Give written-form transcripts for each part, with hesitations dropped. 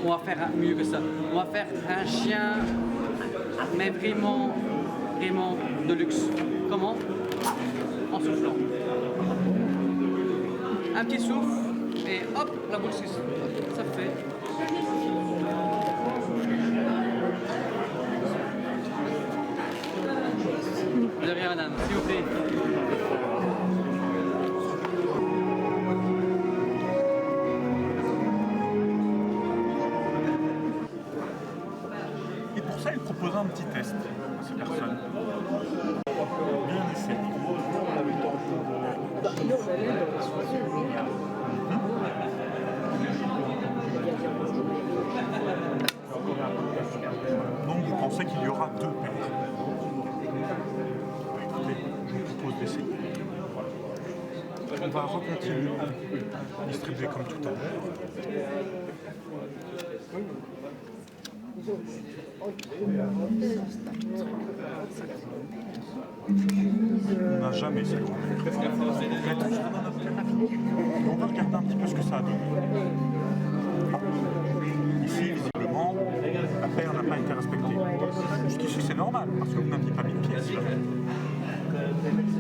on va faire mieux que ça. On va faire un chien, mais vraiment, vraiment de luxe. Comment? En soufflant. Un petit souffle et hop, la boule suisse. Ça fait. De rien, madame, s'il vous plaît. Et pour ça, il propose un petit test à ces personnes. Bien essayé. Donc vous pensez qu'il y aura deux paires. Écoutez, je vous propose d'essayer. On va recontinuer à distribuer comme tout à l'heure. On n'a jamais cette grande épreuve. On va regarder un petit peu ce que ça a donné. Ici, visiblement, la paire n'a pas été respectée. Jusqu'ici, c'est normal, parce que vous n'aviez pas mis de pièce.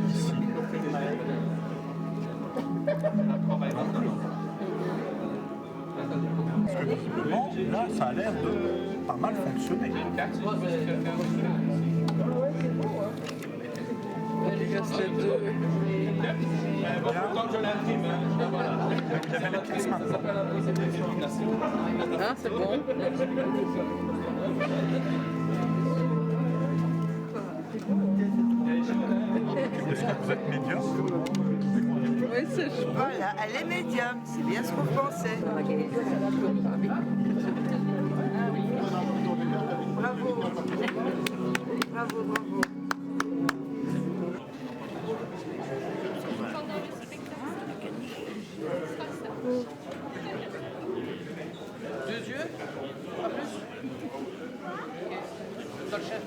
Ici. Parce que visiblement, là, ça a l'air de pas mal fonctionner. Il reste les deux. Il y avait les pièces maintenant. Ah, c'est bon. Est-ce que vous êtes médium? Oui, c'est chouette. Voilà, elle est médium, c'est bien ce qu'on pensait. Bravo. Bravo, bravo. Deux yeux? Pas plus? Dans le chef.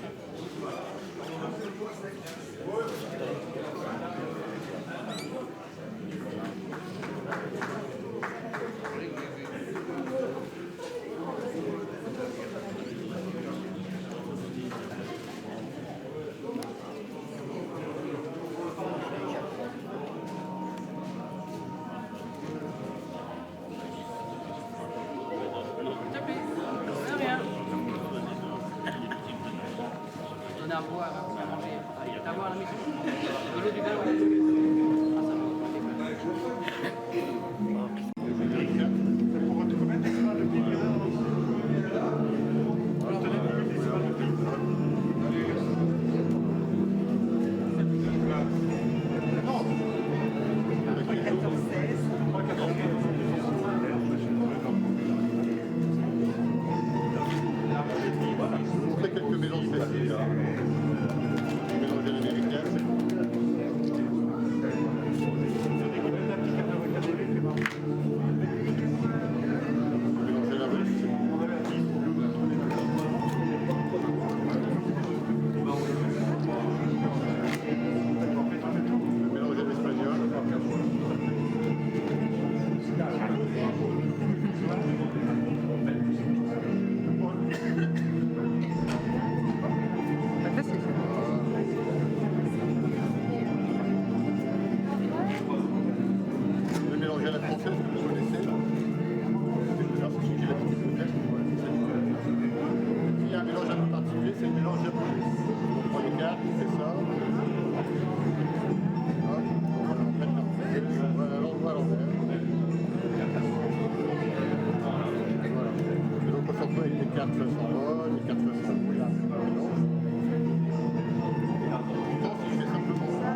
À boire, à manger, à boire à la maison. De l'eau du verre. Quelques mélanges faciles. Mélange à l'américaine. Mélange à la russe. Mélange à l'espagnol. Le mélange à la française que vous connaissez. C'est celui qui l'a dit peut-être. S'il y a un mélange un peu particulier, c'est le mélange japonais. On prend les cartes, on fait ça. Voilà, l'endroit à l'envers. Voilà. Et donc on se retrouve avec les cartes façon bonne, les cartes façon mélange. Si je fais simplement ça.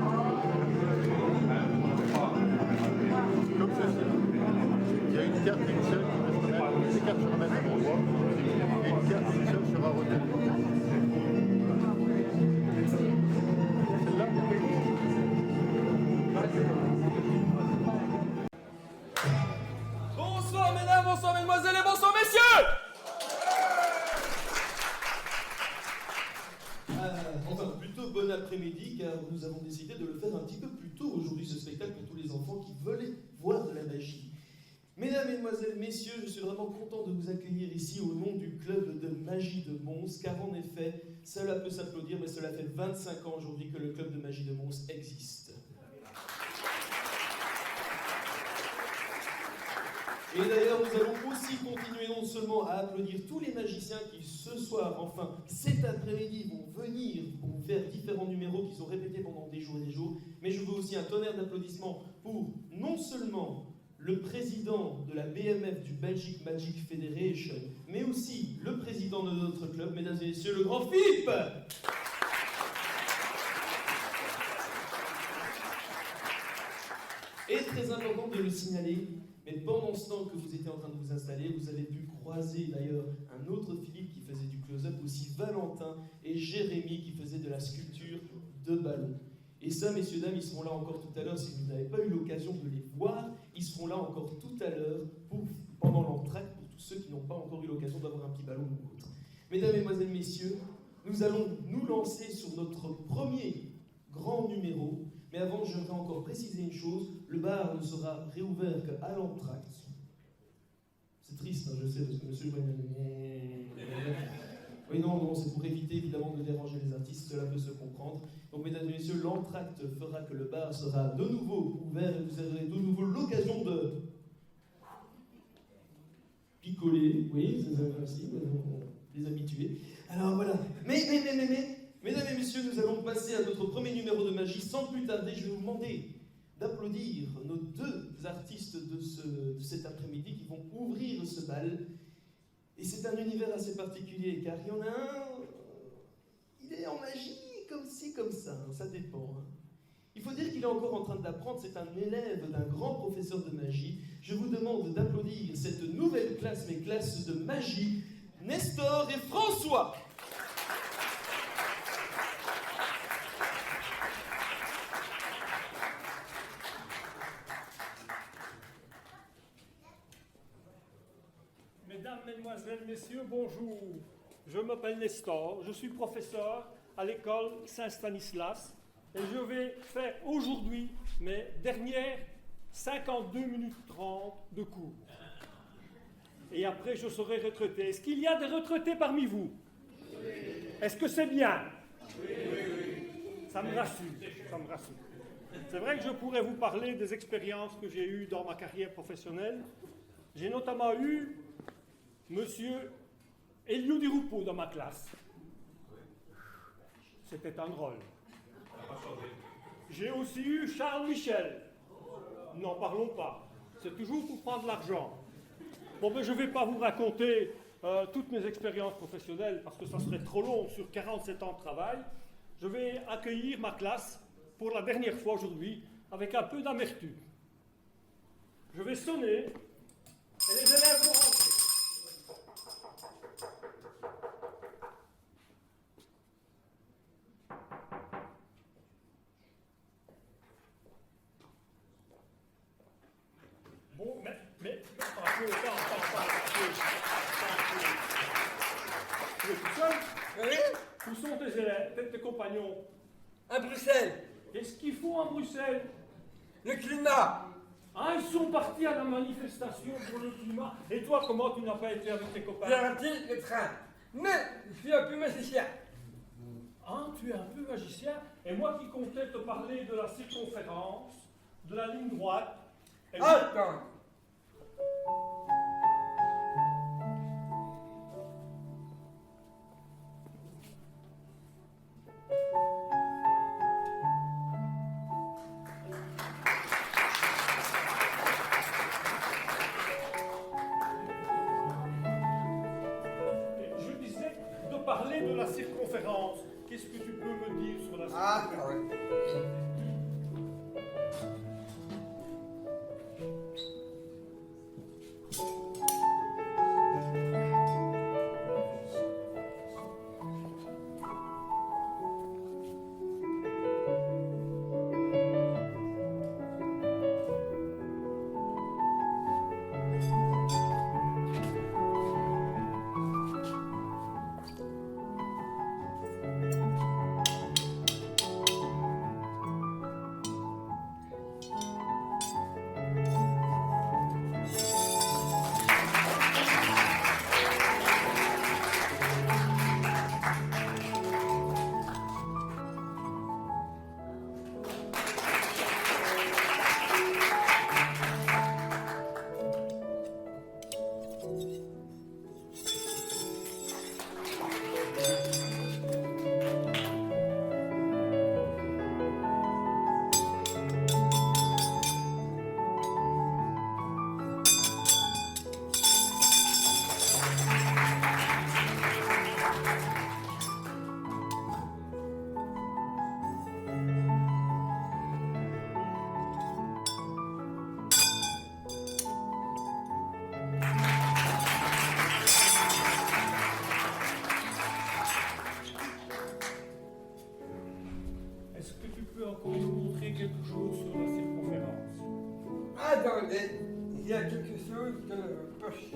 Comme ceci. Il y a une carte et une seule qui va se remettre. Ces cartes se remettent à l'endroit. Et une carte et une seule sera retenue. Celle-là. Bonsoir mesdames, bonsoir mesdemoiselles et bonsoir messieurs. Enfin plutôt bon après-midi car nous avons décidé de le faire un petit peu plus tôt aujourd'hui ce spectacle pour tous les enfants qui veulent voir de la magie. Mesdames, mesdemoiselles, messieurs, je suis vraiment content de vous accueillir ici au nom du club de magie de Mons, car en effet, cela peut s'applaudir, mais cela fait 25 ans aujourd'hui que le club de magie de Mons existe. Et d'ailleurs, nous allons aussi continuer non seulement à applaudir tous les magiciens qui ce soir, enfin cet après-midi, vont venir pour faire différents numéros qui sont répétés pendant des jours et des jours, mais je veux aussi un tonnerre d'applaudissements pour non seulement le président de la BMF du Belgic Magic Federation, mais aussi le président de notre club, mesdames et messieurs, le grand Philippe. Et très important de le signaler, mais pendant ce temps que vous étiez en train de vous installer, vous avez pu croiser d'ailleurs un autre Philippe qui faisait du close-up, aussi Valentin et Jérémy qui faisaient de la sculpture de ballons. Et ça, messieurs, dames, ils seront là encore tout à l'heure. Si vous n'avez pas eu l'occasion de les voir, ils seront là encore tout à l'heure pendant l'entracte pour tous ceux qui n'ont pas encore eu l'occasion d'avoir un petit ballon ou autre. Mesdames, Mesdemoiselles, Messieurs, nous allons nous lancer sur notre premier grand numéro. Mais avant, j'aimerais encore préciser une chose, le bar ne sera réouvert qu'à l'entracte. C'est triste, hein, je sais, parce que monsieur... Oui, non, c'est pour éviter évidemment de déranger les artistes, cela peut se comprendre. Donc, mesdames et messieurs, l'entracte fera que le bar sera de nouveau ouvert et vous aurez de nouveau l'occasion de picoler. Oui, c'est aussi, les habitués. Alors voilà. Mesdames et messieurs, nous allons passer à notre premier numéro de magie. Sans plus tarder, je vais vous demander d'applaudir nos deux artistes de cet après-midi qui vont ouvrir ce bal. Et c'est un univers assez particulier, car il y en a un, il est en magie, comme ci, comme ça, hein, ça dépend. Hein. Il faut dire qu'il est encore en train d'apprendre, c'est un élève d'un grand professeur de magie. Je vous demande d'applaudir cette nouvelle classe, mes classes de magie, Nestor et François. Mesdames, Mesdemoiselles, Messieurs, bonjour. Je m'appelle Nestor, je suis professeur à l'école Saint-Stanislas et je vais faire aujourd'hui mes dernières 52 minutes 30 de cours. Et après, je serai retraité. Est-ce qu'il y a des retraités parmi vous? Oui. Est-ce que c'est bien? Oui. Ça me rassure, ça me rassure. C'est vrai que je pourrais vous parler des expériences que j'ai eues dans ma carrière professionnelle. J'ai notamment eu Monsieur Elio Di Rupo dans ma classe. C'était un drôle. J'ai aussi eu Charles Michel. N'en parlons pas. C'est toujours pour prendre l'argent. Bon, mais je ne vais pas vous raconter toutes mes expériences professionnelles parce que ça serait trop long sur 47 ans de travail. Je vais accueillir ma classe pour la dernière fois aujourd'hui avec un peu d'amertume. Je vais sonner et les élèves vont rentrer. Bon, mais, un peu, tu es tout seul? Oui, Où sont tes élèves, tes compagnons? à Bruxelles, Qu'est-ce qu'ils font à Bruxelles? le climat. Ah, ils sont partis à la manifestation pour le climat. Et toi, comment tu n'as pas été avec tes copains? J'ai raté le train. Mais je suis un peu magicien. Ah, tu es un peu magicien. Et moi qui comptais te parler de la circonférence, de la ligne droite. Eh bien, Attends. je disais de parler de la circonférence. Qu'est-ce que tu peux me dire sur la Ah, circonférence? oui. il y a quelque chose de poche.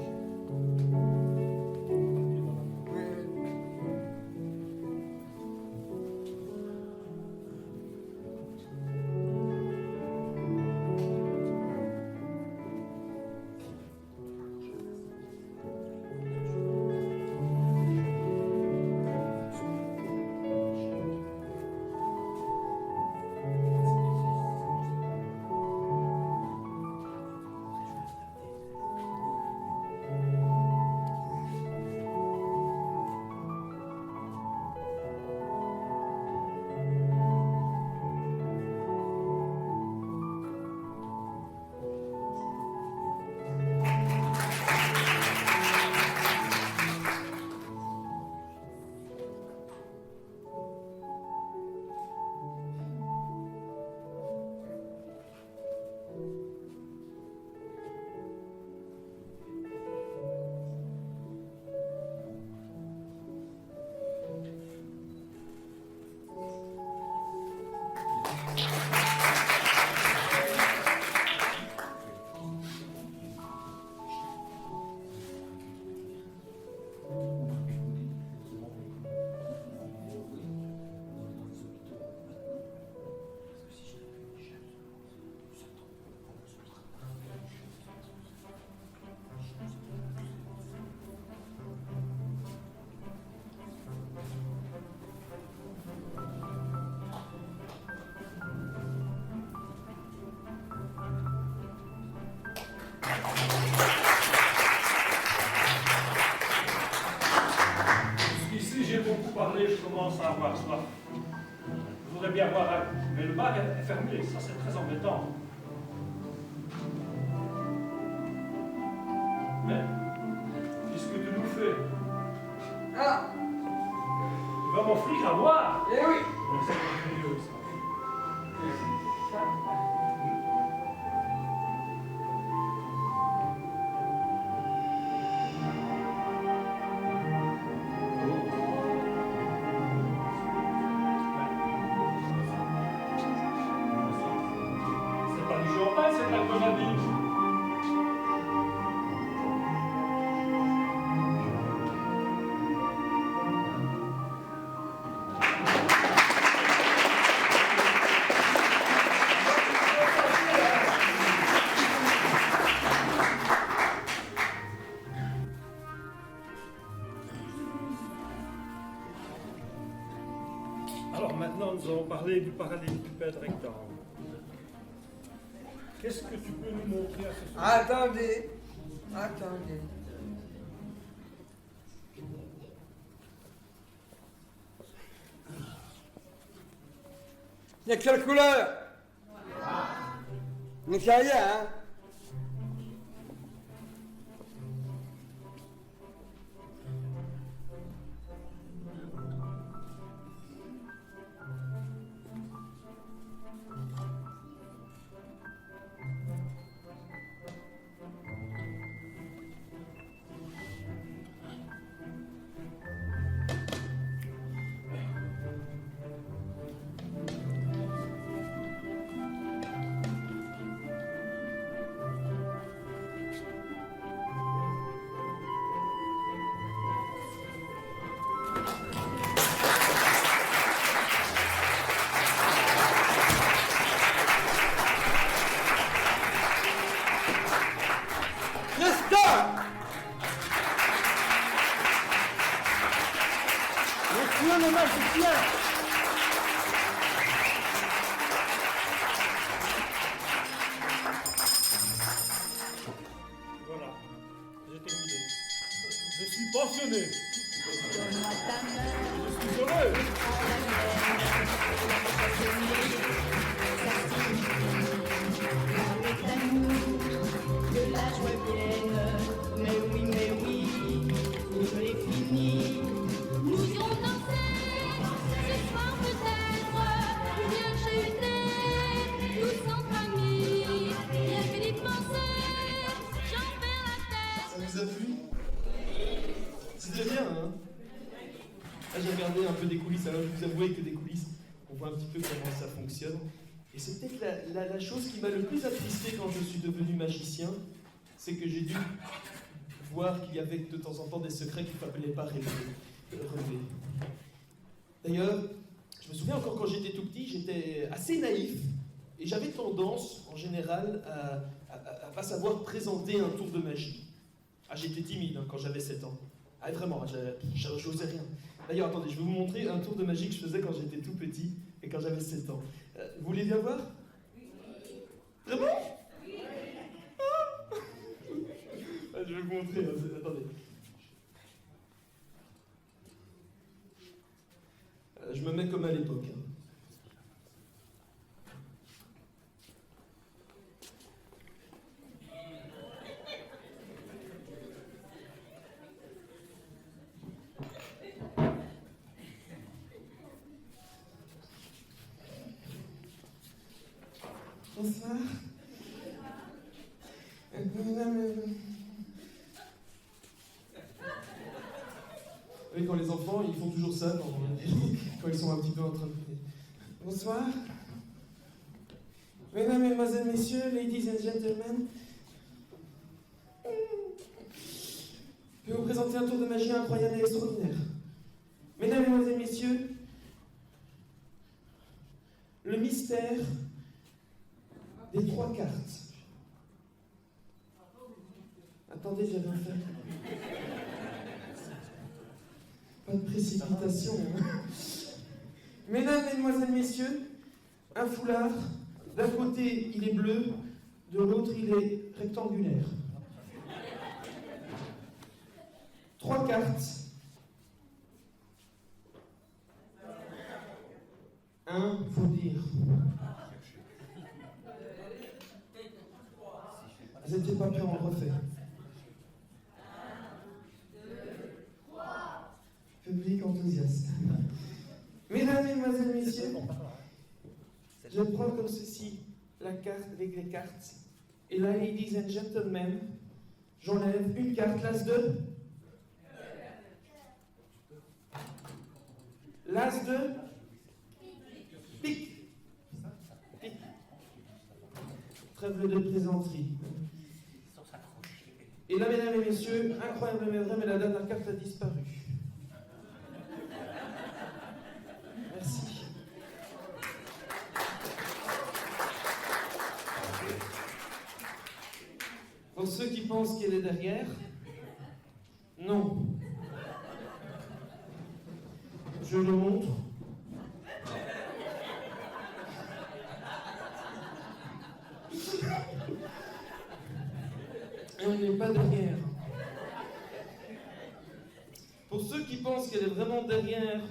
Je commence à avoir soif. Je voudrais bien boire un coup, mais le bar est fermé, ça c'est très embêtant. Mais, qu'est-ce que tu nous fais? Ah, Tu vas m'offrir à boire? eh oui. C'est merveilleux ça. C'est la grenadine. Alors maintenant, nous allons parler du parallélépipède rectangle. Qu'est-ce que tu peux nous montrer à ce sujet? Attendez. Attendez. Il y a quelle couleur? Mais c'est rien, hein? Voilà, j'ai terminé. Je suis pensionné. Je suis heureux. De la joie vienne, mais oui, je l'ai fini. Nous irons danser, ce soir peut-être, ou bien chanter, tous entre amis, bien que d'y penser, j'en perds la tête. Ça vous a plu? C'était bien, hein? Là, j'ai regardé un peu des coulisses, alors je vais vous avouer que des coulisses, on voit un petit peu comment ça fonctionne. Et c'est peut-être la chose qui m'a le plus attristé quand je suis devenu magicien, c'est que j'ai dû voir qu'il y avait de temps en temps des secrets qu'il ne fallait pas relever. D'ailleurs, je me souviens encore quand j'étais tout petit, j'étais assez naïf et j'avais tendance, en général, à pas savoir présenter un tour de magie. Ah, j'étais timide quand j'avais 7 ans. Ah, vraiment, j'osais rien. D'ailleurs, attendez, je vais vous montrer un tour de magie que je faisais quand j'étais tout petit et quand j'avais 7 ans. Vous voulez bien voir? Vraiment? Ah, je vais vous montrer, attendez. Je me mets comme à l'époque. Bonsoir. Oui, quand les enfants, ils font toujours ça quand ils sont un petit peu en train de... Bonsoir. Mesdames, Mesdemoiselles, Messieurs, Ladies and Gentlemen, je vais vous présenter un tour de magie incroyable et extraordinaire. Mesdames, Mesdemoiselles, Messieurs, le mystère des 3 cartes. Attendez, j'avais un fait. Pas de précipitation. Mesdames, Mesdemoiselles, Messieurs, un foulard, d'un côté il est bleu, de l'autre il est rectangulaire. 3 cartes. 1, faut dire. Vous n'étiez pas prêts, on le refait. Public enthousiaste. Mesdames, Mesdemoiselles, Messieurs, je prends comme ceci la carte avec les cartes. Et là, ladies and gentlemen, j'enlève une carte, l'as de... L'as de... Pique. Pique. Trêve de plaisanterie. Et là, mesdames et messieurs, incroyable mais vrai, mais la dernière carte a disparu. Merci. Pour ceux qui pensent qu'elle est derrière, non. Je le montre. Et on n'est pas derrière. Pour ceux qui pensent qu'elle est vraiment derrière,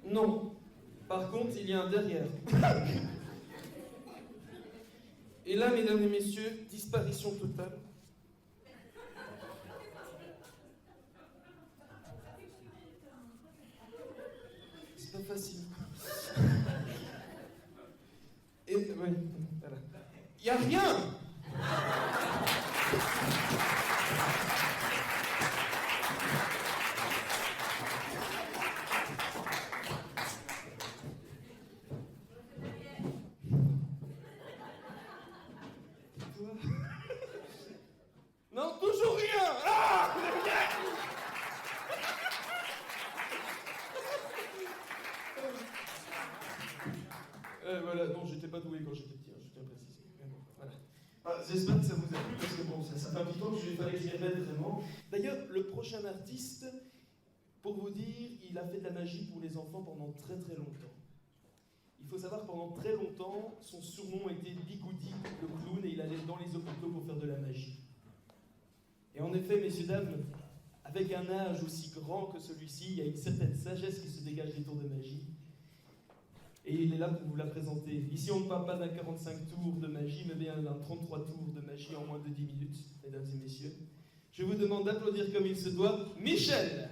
non. Par contre, il y a un derrière. Et là, mesdames et messieurs, disparition totale. C'est pas facile. Et oui, voilà. Il n'y a rien. Non, toujours rien. Ah, voilà, non, j'étais pas doué quand j'étais petit, hein, je tiens à préciser. Voilà. Ah, j'espère que ça vous a plu, parce que bon, ça fait un petit temps que il fallait que je m'y remette vraiment. D'ailleurs, le prochain artiste, pour vous dire, il a fait de la magie pour les enfants pendant très très longtemps. Il faut savoir que pendant très longtemps, son surnom était Bigoudi, le clown, et il allait dans les hôpitaux pour faire de la magie. Et en effet, messieurs, dames, avec un âge aussi grand que celui-ci, il y a une certaine sagesse qui se dégage des tours de magie. Et il est là pour vous la présenter. Ici, on ne parle pas d'un 45 tours de magie, mais bien d'un 33 tours de magie en moins de 10 minutes, mesdames et messieurs. Je vous demande d'applaudir comme il se doit, Michel!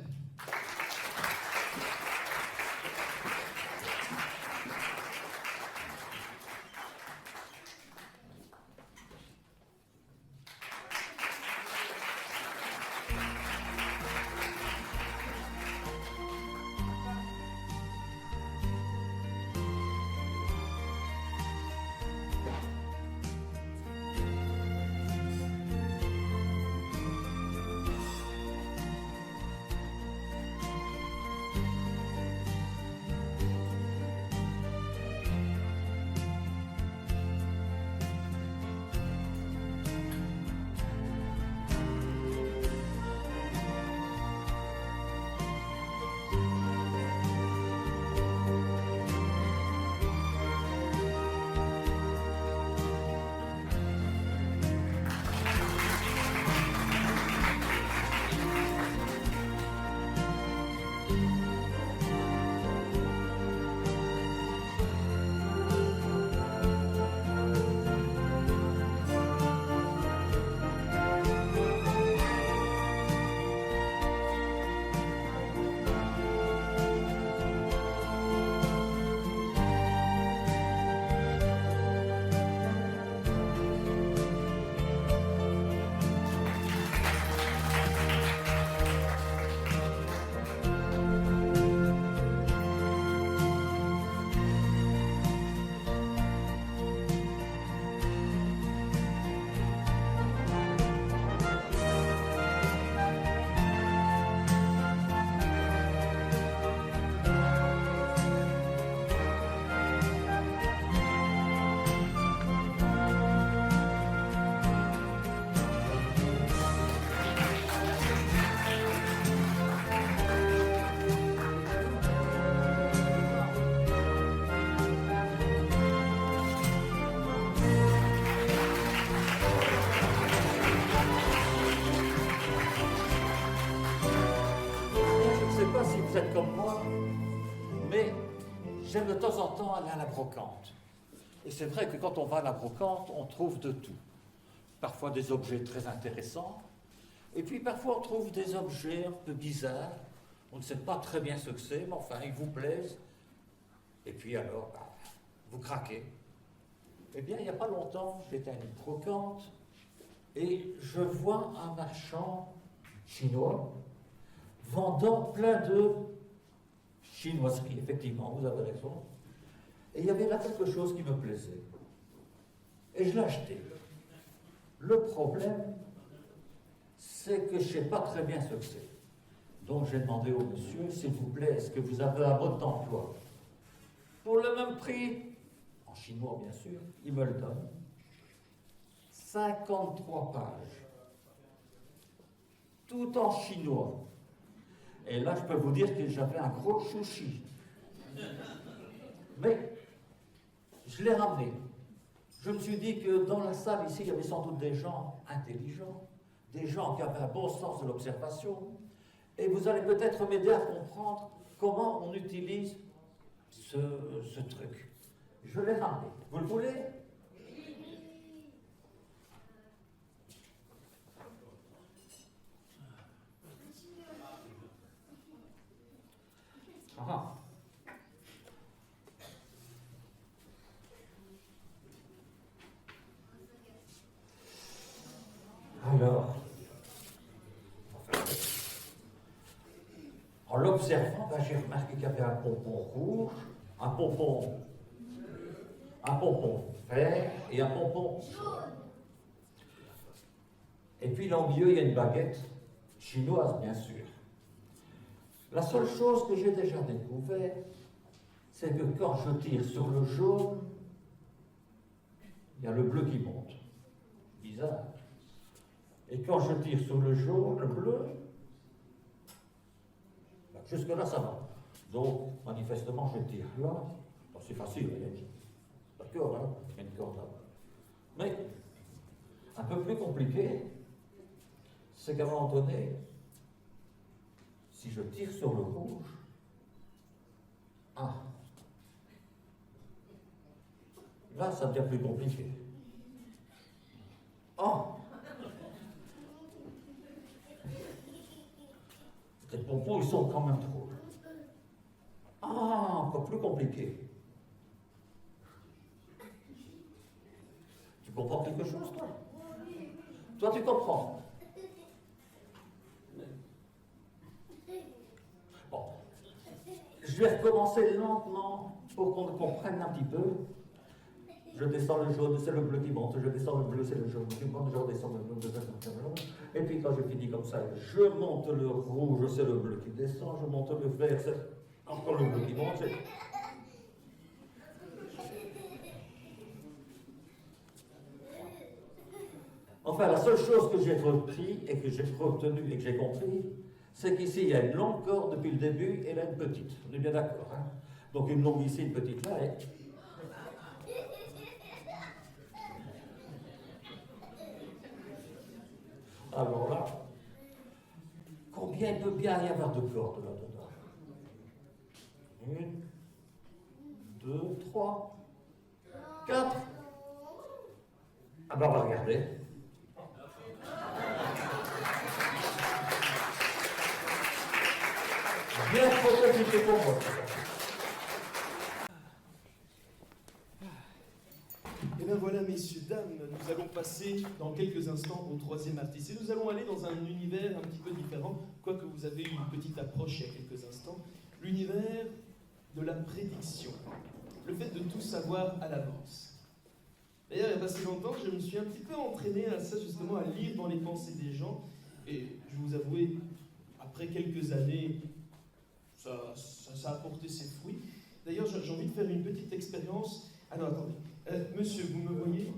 êtes comme moi, mais j'aime de temps en temps aller à la brocante. Et c'est vrai que quand on va à la brocante, on trouve de tout. Parfois des objets très intéressants, et puis parfois on trouve des objets un peu bizarres. On ne sait pas très bien ce que c'est, mais enfin, ils vous plaisent. Et puis alors, vous craquez. Eh bien, il n'y a pas longtemps, j'étais à une brocante, et je vois un marchand chinois vendant plein de chinoiseries. Effectivement, vous avez raison. Et il y avait là quelque chose qui me plaisait. Et je l'ai acheté. Le problème, c'est que je ne sais pas très bien ce que c'est. Donc j'ai demandé au monsieur, s'il vous plaît, est-ce que vous avez un mode d'emploi? Pour le même prix, en chinois bien sûr, il me le donne. 53 pages. Tout en chinois. Et là, je peux vous dire que j'avais un gros chouchi. Mais je l'ai ramené. Je me suis dit que dans la salle ici, il y avait sans doute des gens intelligents, des gens qui avaient un bon sens de l'observation, et vous allez peut-être m'aider à comprendre comment on utilise ce truc. Je l'ai ramené. Vous le voulez? Ah. Alors, en l'observant, j'ai remarqué qu'il y avait un pompon rouge, un pompon vert et un pompon jaune. Et puis là au milieu, il y a une baguette chinoise, bien sûr. La seule chose que j'ai déjà découvert, c'est que quand je tire sur le jaune, il y a le bleu qui monte. Bizarre. Et quand je tire sur le jaune, le bleu, jusque-là, ça va. Donc, manifestement, je tire là. Bon, c'est facile, vous voyez. D'accord, hein? Il y a une corde là. Mais, un peu plus compliqué, c'est qu'à un moment donné, si je tire sur le rouge, là, ça devient plus compliqué. Les pompons, ils sont quand même trop. Encore plus compliqué. Tu comprends quelque chose, toi? Toi, tu comprends? Bon. Je vais recommencer lentement pour qu'on comprenne un petit peu. Je descends le jaune, c'est le bleu qui monte. Je descends le bleu, c'est le jaune qui monte. Je redescends le bleu, c'est le jaune. Et puis quand je finis comme ça, je monte le rouge, c'est le bleu qui descend. Je monte le vert, c'est encore le bleu qui monte. Enfin, la seule chose que j'ai repris et que j'ai retenu et que j'ai compris, c'est qu'ici, il y a une longue corde depuis le début et là, une petite. On est bien d'accord, hein? Donc une longue ici, une petite là, et... Alors là, combien il peut bien y avoir de cordes là-dedans? 1, 2, 3, 4. Ah ben on va regarder. Bien protégé pour moi. Et bien voilà, messieurs, dames, nous allons passer dans quelques instants au troisième artiste. Et nous allons aller dans un univers un petit peu différent, quoique vous avez eu une petite approche il y a quelques instants. L'univers de la prédiction. Le fait de tout savoir à l'avance. D'ailleurs, il n'y a pas si longtemps, je me suis un petit peu entraîné à ça, justement, à lire dans les pensées des gens. Et je vais vous avouer, après quelques années, ça a porté ses fruits. D'ailleurs, j'ai envie de faire une petite expérience. Alors, attendez. Monsieur, vous me voyez?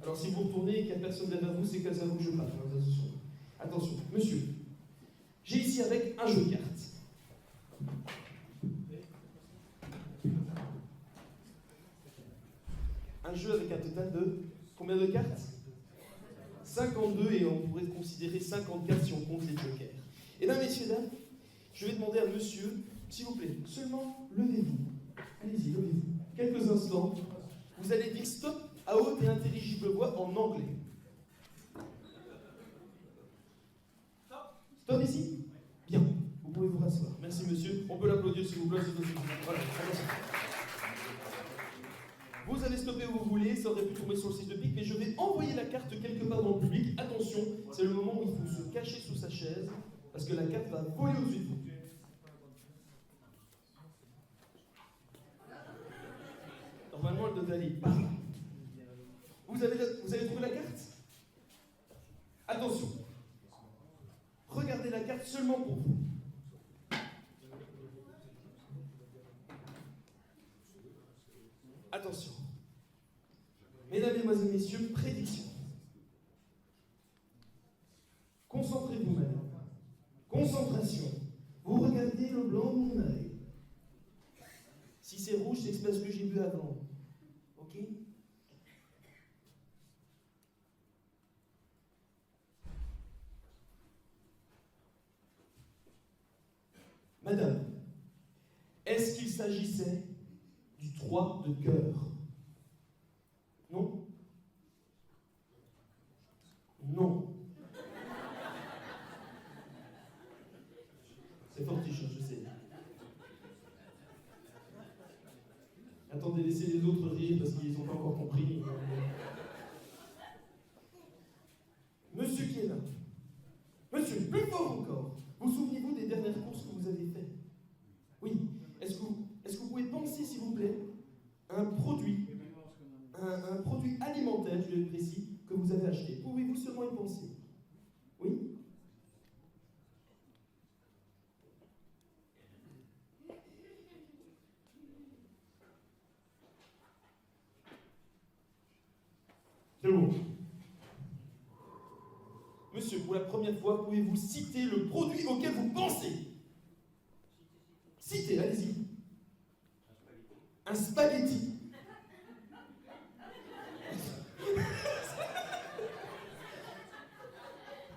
Alors, si vous retournez et qu'il n'y a personne derrière vous, c'est qu'à vous que je parle. Attention, monsieur. J'ai ici avec un jeu de cartes. Un jeu avec un total de combien de cartes? 52, et on pourrait considérer 54 si on compte les jokers. Eh bien, messieurs, dames, Je vais demander à monsieur, s'il vous plaît, seulement levez-vous. Allez-y, levez-vous. Quelques instants. Vous allez dire stop à haute et intelligible voix en anglais. Stop ici? Bien. Vous pouvez vous rasseoir. Merci monsieur. On peut l'applaudir s'il vous plaît. Voilà, attention. Vous allez stopper où vous voulez, ça aurait pu tomber sur le site de Pic, mais je vais envoyer la carte quelque part dans le public. Attention, c'est le moment où il faut se cacher sous sa chaise, parce que la carte va voler au-dessus de vous. Normalement, elle devrait aller par là. Vous avez trouvé la carte? Attention. Regardez la carte seulement pour vous. Attention. Mesdames, Mesdemoiselles, Messieurs, prédiction. Concentrez-vous, madame. Concentration. Vous regardez le blanc de mon œil. Si c'est rouge, c'est parce que j'ai bu avant. Ok? Madame, est-ce qu'il s'agissait du 3 de cœur? Non? Non. C'est fortiche, je sais. Attendez, laissez les autres rire parce qu'ils n'ont pas encore compris. Monsieur qui est là. Monsieur, plus fort encore. Vous souvenez-vous des dernières courses que vous avez faites? Oui. Est-ce que vous pouvez penser, s'il vous plaît, à un produit alimentaire, je vais être précis, que vous avez acheté? Pouvez-vous seulement y penser? Oui? C'est bon. Monsieur, pour la première fois, pouvez-vous citer le produit auquel vous pensez? Citez, allez-y. Un spaghetti.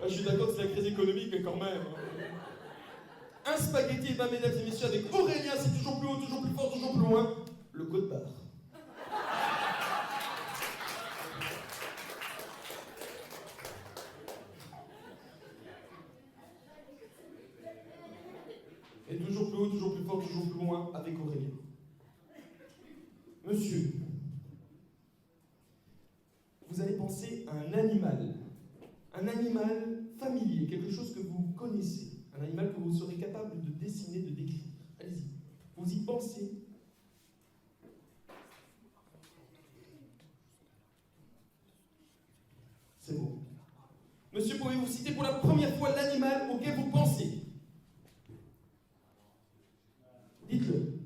Je suis d'accord que c'est la crise économique, mais quand même. Un spaghetti, et bien, mesdames et messieurs, avec Aurélien, c'est toujours plus haut, toujours plus fort, toujours plus loin. Le code barre. Et toujours plus haut, toujours plus fort, toujours plus loin, avec Aurélien. Monsieur, vous allez penser à un animal familier, quelque chose que vous connaissez, un animal que vous serez capable de dessiner, de décrire. Allez-y, vous y pensez. C'est bon. Monsieur, pouvez-vous citer pour la première fois l'animal auquel vous pensez? Dites-le.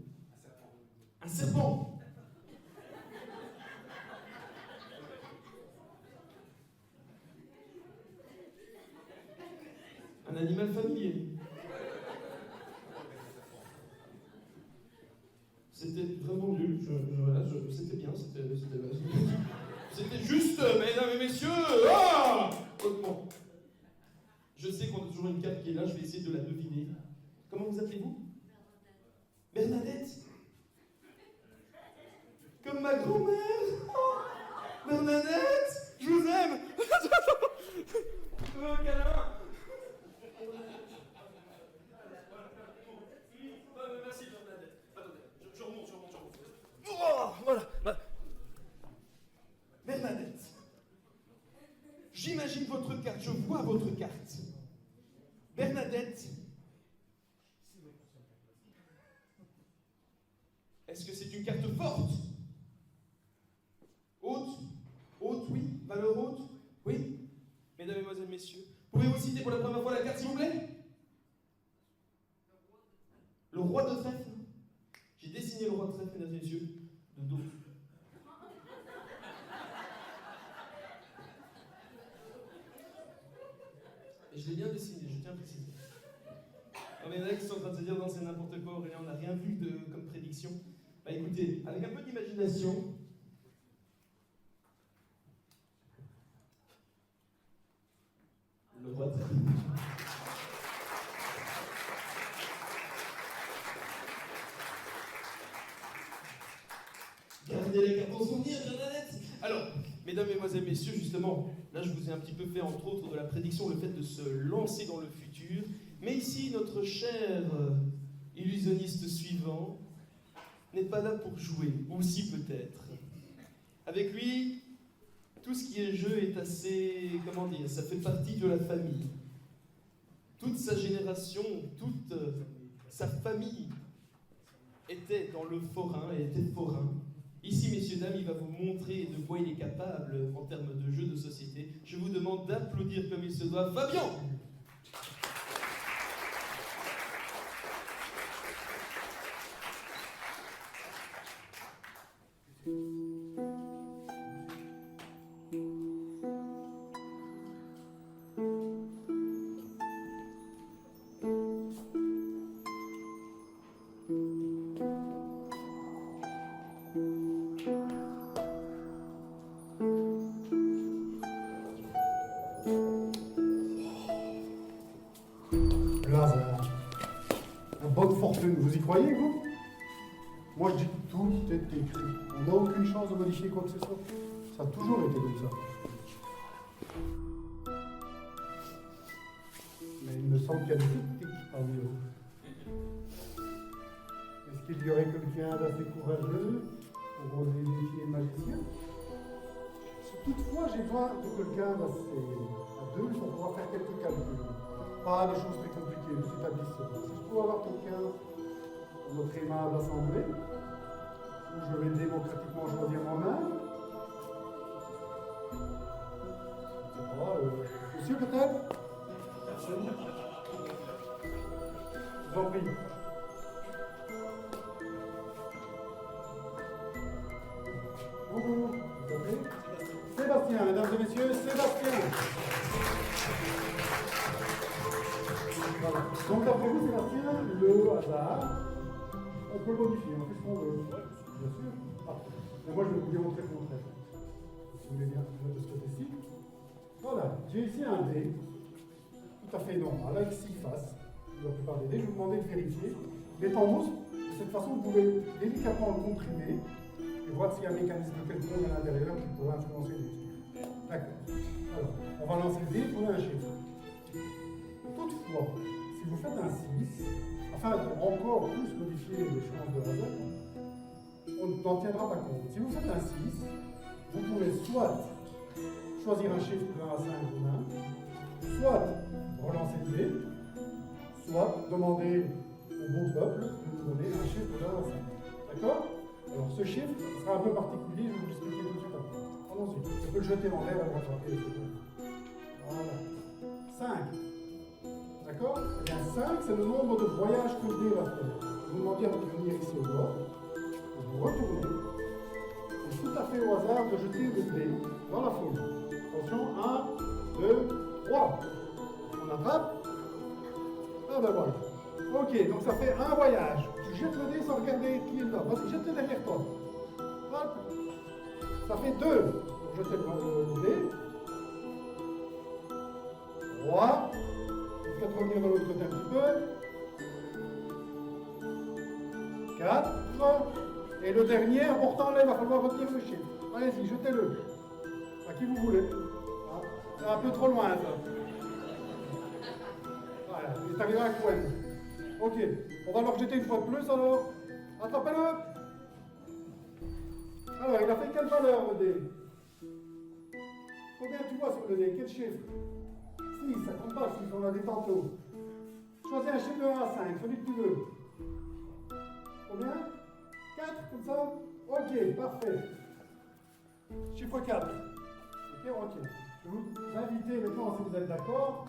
Un serpent. Un animal familier. C'était vraiment nul. C'était bien. C'était juste, mesdames et messieurs. Bon. Je sais qu'on a toujours une carte qui est là. Je vais essayer de la deviner. Comment vous appelez-vous? Bernadette. Comme ma grand-mère. Oh, Bernadette, je vous aime. Câlin. Merci Bernadette. Attendez, je remonte. Oh, voilà. Bernadette, j'imagine votre carte, je vois votre carte. Bernadette, est-ce que c'est une carte forte? Haute? Haute, oui. Valeur haute? Oui. Mesdames, Mesdemoiselles, Messieurs, pouvez-vous citer pour la première fois la carte, s'il vous plaît? Le roi de trèfle. J'ai dessiné le roi de trèfle, mesdames et messieurs, de dos. Et je l'ai bien dessiné, je tiens à préciser. Alors, il y en a qui sont en train de se dire, non, c'est n'importe quoi, Aurélien, on n'a rien vu comme prédiction. Bah écoutez, avec un peu d'imagination, le roi de trèfle. Mesdames, Mesdemoiselles, Messieurs, justement, là je vous ai un petit peu fait entre autres de la prédiction, le fait de se lancer dans le futur. Mais ici, notre cher illusionniste suivant n'est pas là pour jouer, aussi peut-être. Avec lui, tout ce qui est jeu est assez, comment dire, ça fait partie de la famille. Toute sa génération, toute sa famille était dans le forain et était forain. Ici, messieurs, dames, il va vous montrer de quoi il est capable en termes de jeu de société. Je vous demande d'applaudir comme il se doit Fabien. Le hasard. La bonne fortune, vous y croyez, vous? Moi, je dis que tout est écrit. On n'a aucune chance de modifier quoi que ce soit. Ça a toujours été comme ça. Mais il me semble qu'il y a des sceptiques parmi eux. Est-ce qu'il y aurait quelqu'un d'assez courageux pour oser défier le magicien? Si toutefois j'ai besoin de quelqu'un d'assez à deux pour pouvoir faire quelques calculs. Pas des choses très compliquées, petit addition. Si je peux avoir quelqu'un dans notre aimable assemblée, où je vais démocratiquement choisir moi-même, je sais pas, monsieur peut-être? Personne? Je vous en prie. Bonjour, vous appelez? Sébastien, mesdames et messieurs, Sébastien. Voilà. Donc d'après vous, Sébastien, le hasard, on peut le modifier, on fait ce qu'on veut. Bien sûr. Parfait. Mais moi, je vais vous démontrer comment faire. Si vous voulez bien, je vais de ce côté-ci. Voilà, j'ai ici un dé, tout à fait normal, avec 6 faces. La plupart des dés, je vais vous demander de vérifier. Il est en mousse, de cette façon, vous pouvez délicatement le comprimer et voir s'il y a un mécanisme quelconque à l'intérieur qui pourrait influencer les chiffres. D'accord. Alors, on va lancer le dé et trouver un chiffre. Toutefois, si vous faites un 6, afin de encore plus modifier les chances de hasard, on n'en tiendra pas compte. Si vous faites un 6, vous pouvez soit choisir un chiffre de 1 à 5 vous-même, soit relancer le dé, soit demander au beau peuple de nous donner un chiffre de 1 à 5. D'accord? Alors ce chiffre sera un peu particulier, je vais vous l'expliquer tout de suite après. Allons-y. On peut le jeter en l'air et le rattraper. Voilà. 5. D'accord? Eh bien 5, c'est le nombre de voyages que le dé va faire. Vous demandez à venir ici au bord, vous retournez. C'est tout à fait au hasard de jeter le dé dans la foule. Attention, 1, 2, 3. On attrape. Ah ben voilà. Ok, donc ça fait un voyage. Tu jettes le dé sans regarder qui est là. Vas-y, jette-le derrière toi. Hop. Ça fait 2. Donc jetez le dé. 3. Peut-être revenir de l'autre côté un petit peu. 4. Et le dernier, en portant là, il va falloir retirer le chiffre. Allez-y, jetez-le. À qui vous voulez. Ah, c'est un peu trop loin, ça. Voilà, il est arrivé à Cohen. Ok, on va leur jeter une fois de plus alors. Attrapez-le. Alors, il a fait quelle valeur le dé? Combien tu vois sur le dé? Quel chiffre? 6, ça compte pas, 6, on a dit tantôt. Choisis un chiffre de 1 à 5, celui que tu veux. Combien? 4, comme ça? Ok, parfait. Chiffre 4. Ok, ok. Je vais vous inviter maintenant, si vous êtes d'accord,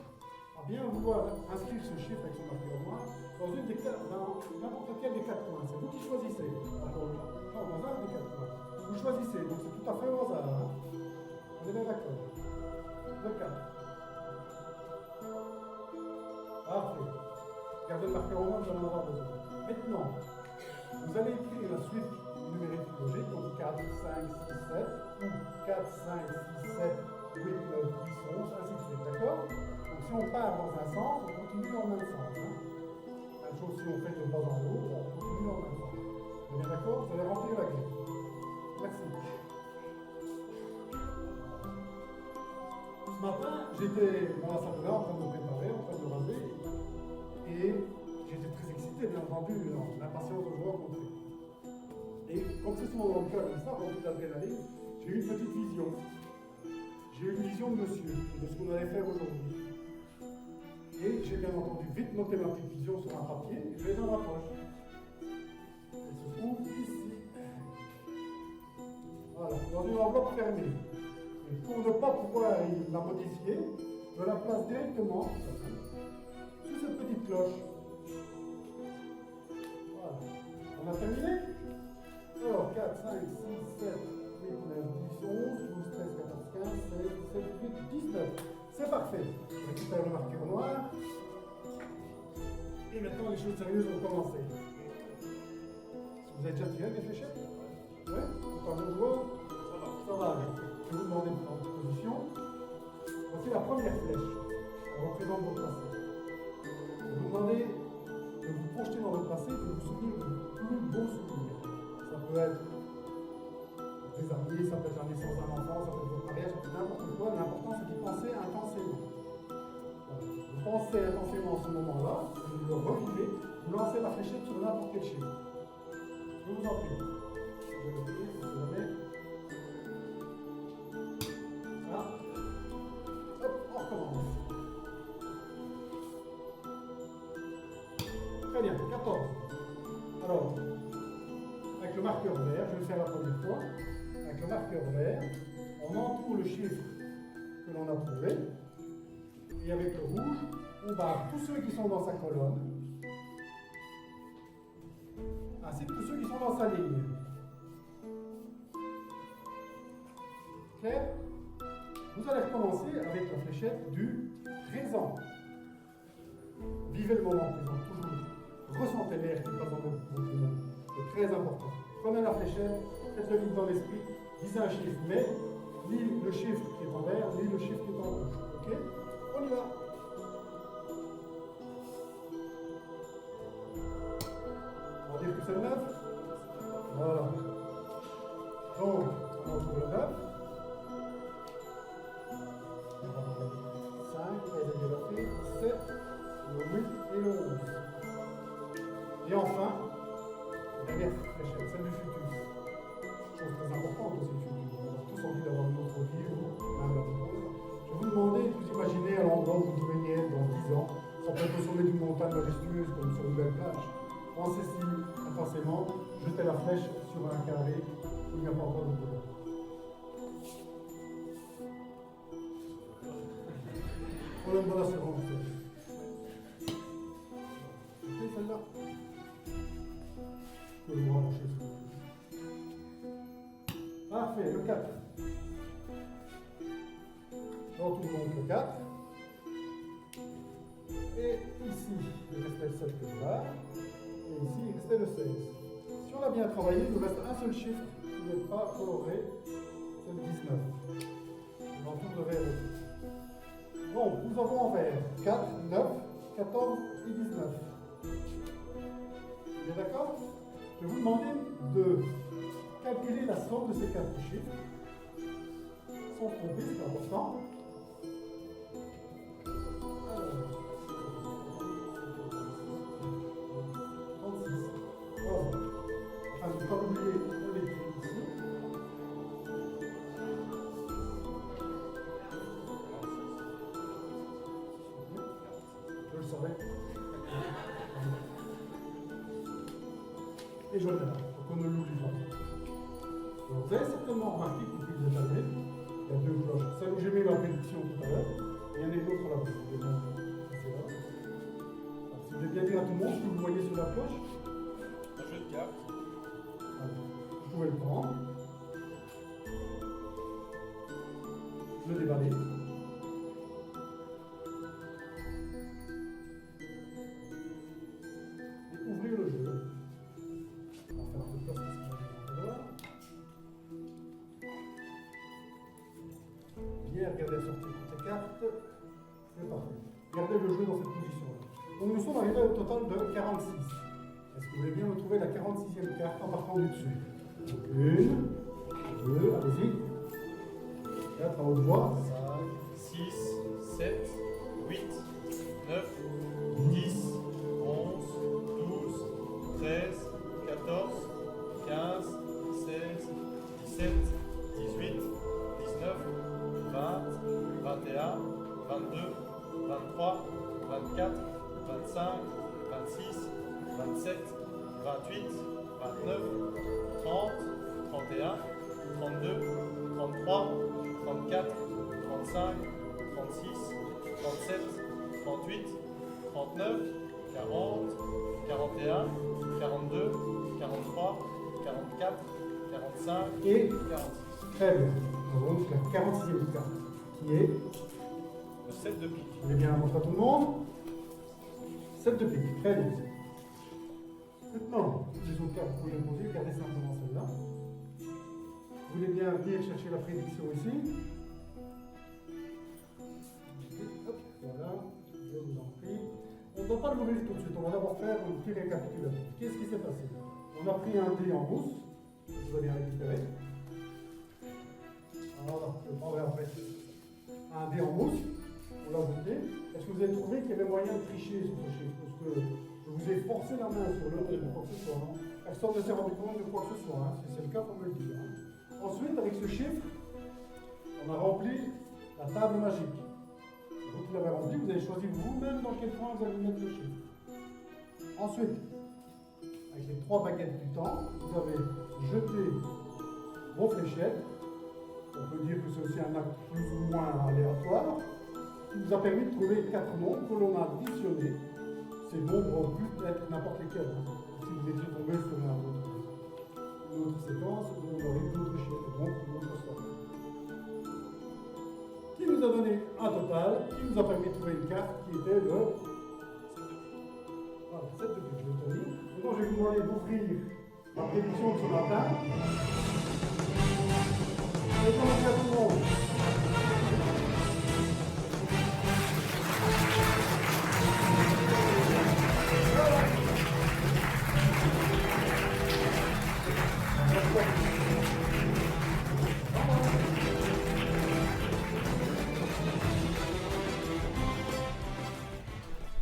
à bien vouloir inscrire ce chiffre avec son marqueur noir dans n'importe quel des 4 coins. C'est vous qui choisissez. Non, dans un des 4 coins. Vous choisissez, donc c'est tout à fait au hasard. Hein. On est bien d'accord. Le 4. Parfait. Gardez le marqueur au moins, vous allez en avoir besoin. Maintenant, vous allez écrire la suite numérique logique, donc 4, 5, 6, 7, ou 4, 5, 6, 7, 8, 9, 10, 11, ainsi de suite, d'accord? Donc si on part dans un sens, on continue dans le même sens. Hein? Même chose si on fait de bas en haut, on continue dans le même sens. Vous êtes bien d'accord? Vous allez remplir la grille. Merci. matin, j'étais dans la salle de bain en train de me préparer, en train de me raser, et j'étais très excité, bien entendu, l'impatience de vous rencontrer. Et comme c'est souvent dans le cœur comme ça, rempli d'adrénaline, j'ai eu une petite vision. J'ai eu une vision de monsieur, de ce qu'on allait faire aujourd'hui. Et j'ai bien entendu vite noté ma petite vision sur un papier et je l'ai dans ma poche. Elle se trouve ici. Voilà, dans une enveloppe fermée. Et pour ne pas pouvoir la modifier, je la place directement sous cette petite cloche. Voilà. On a terminé? Alors, 4, 5, 6, 7, 8, 9, 10, 11, 12, 13, 14, 15, 16, 17, 18, 19. C'est parfait. Je récupère le marqueur noir. Et maintenant, les choses sérieuses vont commencer. Vous avez déjà tiré des fléchettes? Ouais? Pas bon joueur? Ça va. Je vais vous demander de prendre position. Voici la première flèche. Elle représente votre passé. Je vais vous demander de vous projeter dans votre passé et de vous souvenir de vos plus beaux souvenirs. Ça peut être des amis, ça peut être la naissance d'un enfant, ça peut être votre mariage, ça peut être n'importe quoi. L'important, c'est d'y penser intensément. Vous pensez intensément à ce moment-là, vous le revivez, vous lancez la fléchette sur n'importe quel chiffre. Je vous en prie. Je vais vous dire, si jamais. Là. Hop, on recommence. Très bien, 14. Alors, avec le marqueur vert, je vais le faire la première fois. Avec le marqueur vert, on entoure le chiffre que l'on a trouvé. Et avec le rouge, on barre tous ceux qui sont dans sa colonne, ainsi que tous ceux qui sont dans sa ligne. Claire? Vous allez recommencer avec la fléchette du présent. Vivez le moment présent, toujours. Ressentez l'air qui passe dans vos poumons. C'est très important. Prenez la fléchette, faites-le vite dans l'esprit, disez un chiffre, mais ni le chiffre qui est en vert, ni le chiffre qui est en rouge. Ok? On y va. On va dire que c'est le 9. Voilà. Donc, on retrouve le 9. 5, les développés, 7, le 8 et le 11. Et enfin, la dernière fléchette, celle du futur. Chose très importante aussi, on a tous envie d'avoir une autre vie, même la vie. Je vais vous demander de vous imaginer à l'endroit où vous devriez être dans 10 ans. Ça peut être au sommet d'une montagne majestueuse comme sur une belle plage. Pensez-y intensément, jetez la flèche sur un carré où il n'y a pas encore de couleur. On a une bonne assurance. Ok, celle-là. Je vais vous rapprocher. Parfait, le 4. Dans tout le monde, le 4. Et ici, il restait le 7 que je barre. Et ici, il restait le 16. Si on a bien travaillé, il nous reste un seul chiffre qui n'est pas coloré, c'est le 19. Dans tout le vert. Donc, nous avons en vert 4, 9, 14 et 19. Vous êtes d'accord? Je vais vous demander de calculer la somme de ces 4 chiffres. Sans tromper, c'est important. Alors, 36. Voilà. Enfin, je ne vais pas oublier de l'écrire ici. Je le savais. Et je l'ai là, pour qu'on ne l'oublie pas. Donc, vous avez certainement remarqué que depuis des années, il y a 2 cloches. Celle où j'ai mis ma prédiction tout à l'heure, et il y en a une autre là-bas. C'est là. Alors, si vous voulez bien dire à tout le monde ce que vous voyez sur la cloche. Un jeu de cartes. Alors, vous pouvez le prendre. Le déballer. Et ouvrir le jeu. On va faire un peu de place parce que j'en ai pas. Bien, regardez la sortie de toutes les cartes. C'est parfait. Gardez le jeu dans cette position-là. Donc nous sommes arrivés au total de 46. Est-ce que vous voulez bien me trouver la 46e carte en partant du dessus? Donc 1, 2, allez-y. 4 à haute voix. 5, 6, 7, 8, 9, 10, 11, 12, 13, 14, 15, 16, 17, 18, 19, 20, 21, 22, 23, 24, 25, 26, 27, 28, 29, 30, 31, 32, 33, 34, 35, 36, 37, 38, 39, 40, 41, 42, 43, 44, 45 et 46. Très bien. On va la 46e carte, qui est, Le 7 de pique. vous voulez bien montrer à tout le monde 7 de pique, très bien. Maintenant, les autres cartes, vous pouvez les poser, gardez simplement celle-là. Vous voulez bien venir chercher la prédiction ici. Hop, voilà, je vous en prie. On ne doit pas l'ouvrir tout de suite, on va d'abord faire un petit récapitulatif. Qu'est-ce qui s'est passé? On a pris un dé en mousse, je vais bien récupérer. Alors, je prendrai après un dé en mousse, on l'a jeté. Est-ce que vous avez trouvé qu'il y avait moyen de tricher sur ce chiffre? Parce que je vous ai forcé la main sur le dé ou quoi que ce soit. Hein. Personne ne s'est rendu compte de quoi que ce soit. Hein. Si c'est le cas, il faut me le dire. Hein. Ensuite, avec ce chiffre, on a rempli la table magique. Vous qui l'avez rempli, vous avez choisi vous-même dans quel point vous allez mettre le chiffre. Ensuite, avec les 3 baguettes du temps, vous avez jeté vos fléchettes. On peut dire que c'est aussi un acte plus ou moins aléatoire, qui nous a permis de trouver 4 nombres que l'on a additionnés. Ces nombres ont pu être n'importe lesquels. Hein. Si vous étiez tombé sur une autre séquence, vous aurez d'autres chiffres, donc d'autres soirées. Qui nous a donné un total, qui nous a permis de trouver une carte qui était le 7 de pique, je vais te dire. Maintenant, je vais vous demander d'ouvrir la prédiction de ce matin. Je vais commencer à tout le monde.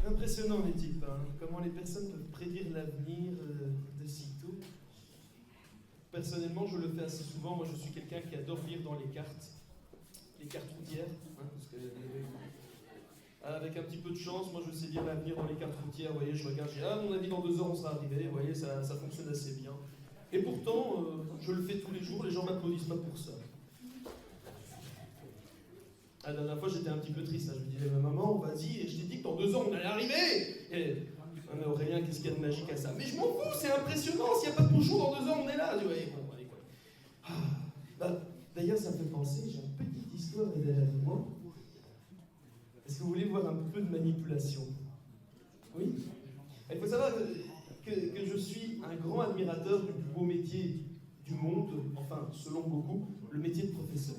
Impressionnant les types, hein. Comment les personnes peuvent prédire l'avenir de sitôt. Personnellement, je le fais assez souvent. Moi, je suis quelqu'un qui adore lire dans les cartes routières. Hein, parce que, avec un petit peu de chance, moi je sais lire l'avenir dans les cartes routières. Vous voyez, je regarde, je dis, à mon avis, dans 2 heures, on sera arrivé. Vous voyez, ça fonctionne assez bien. Et pourtant, je le fais tous les jours, les gens m'applaudissent pas pour ça. La dernière fois, j'étais un petit peu triste. Hein. Je me disais, maman, vas-y, je t'ai dit que dans 2 ans, on allait arriver. Et, mais Aurélien, qu'est-ce qu'il y a de magique à ça? Mais je m'en fous, c'est impressionnant. S'il n'y a pas de bouchon, dans 2 ans, on est là. Je dis, ouais, bon, allez, quoi. D'ailleurs, ça me fait penser, j'ai une petite histoire derrière moi. Est-ce que vous voulez voir un peu de manipulation? Oui? Il faut savoir que je suis un grand admirateur du plus beau métier du monde, enfin, selon beaucoup, le métier de professeur.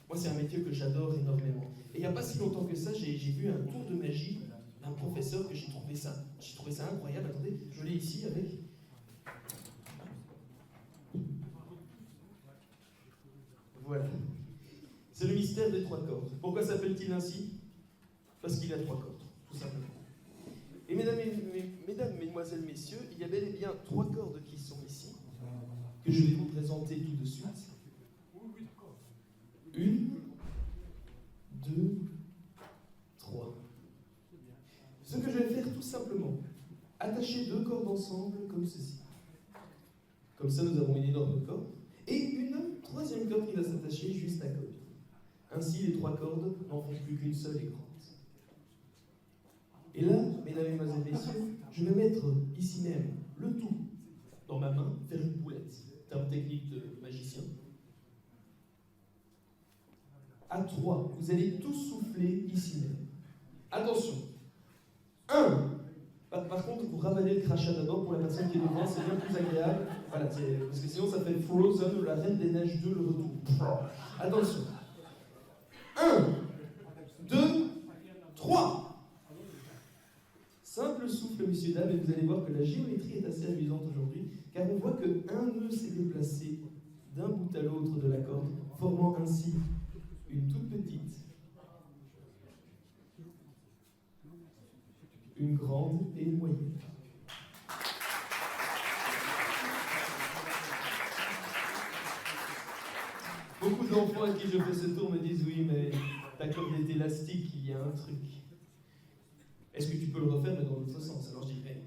Moi, c'est un métier que j'adore énormément. Et il n'y a pas si longtemps que ça, j'ai vu un tour de magie d'un professeur que j'ai trouvé ça incroyable. Attendez, je l'ai ici avec. Voilà. C'est le mystère des 3 cordes. Pourquoi s'appelle-t-il ainsi? Parce qu'il a 3 cordes, tout simplement. Et mesdames, mesdemoiselles, messieurs, il y a bel et bien 3 cordes qui sont ici, que je vais vous présenter tout de suite. 1, 2, 3. Ce que je vais faire tout simplement, attacher 2 cordes ensemble comme ceci. Comme ça, nous avons une énorme corde. Et une 3e corde qui va s'attacher juste à côté. Ainsi, les 3 cordes n'en font plus qu'une seule et grande. Et là, mesdames, mesdemoiselles, messieurs, je vais mettre ici même le tout dans ma main, faire une boulette, terme technique de magicien. À 3, vous allez tous souffler ici même. Attention. 1. Par contre, vous ravalez le crachat d'abord pour la personne qui est devant, c'est bien plus agréable. Voilà, parce que sinon ça fait Frozen, la Reine des Neiges 2, le retour. Attention. 1, 2, 3. Simple souffle, messieurs, dames, et vous allez voir que la géométrie est assez amusante aujourd'hui, car on voit qu'un nœud s'est déplacé d'un bout à l'autre de la corde, formant ainsi une toute petite une grande et une moyenne. Beaucoup d'enfants à qui je fais ce tour me disent oui, mais ta corde est élastique, il y a un truc. Est-ce que tu peux le refaire, mais dans l'autre sens? Alors je dirais,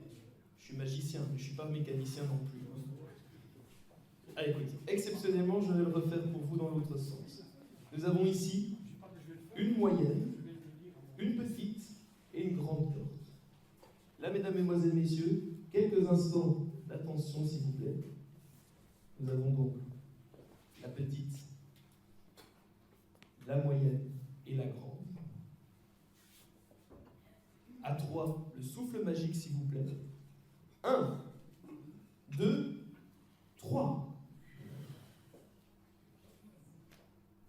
je suis magicien, mais je ne suis pas mécanicien non plus. Allez, écoute, exceptionnellement, je vais le refaire pour vous dans l'autre sens. Nous avons ici une moyenne, une petite et une grande corde. Là, mesdames, mesdemoiselles, messieurs, quelques instants d'attention, s'il vous plaît. Nous avons donc la petite, la moyenne et la grande. À 3, le souffle magique, s'il vous plaît. 1, 2, 3.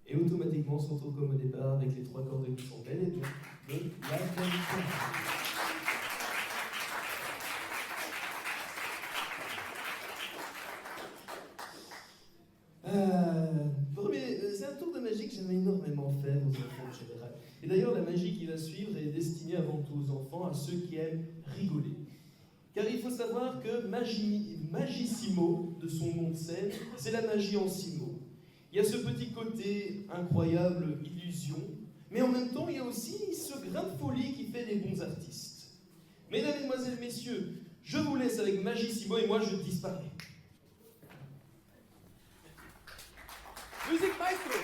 Et automatiquement, son tour comme au départ, avec les 3 cordes qui sont belles et bien de la qualité. C'est un tour de magie que j'aime énormément faire aux enfants en général. Et d'ailleurs, la magie qui va suivre est destinée avant tout aux enfants, à ceux qui aiment rigoler. Car il faut savoir que Magissimo, de son nom de scène, c'est la magie en 6 mots. Il y a ce petit côté incroyable, illusion, mais en même temps, il y a aussi ce grain de folie qui fait des bons artistes. Mesdames, Mesdemoiselles, Messieurs, je vous laisse avec Magissimo et moi je disparais. Musique maestro!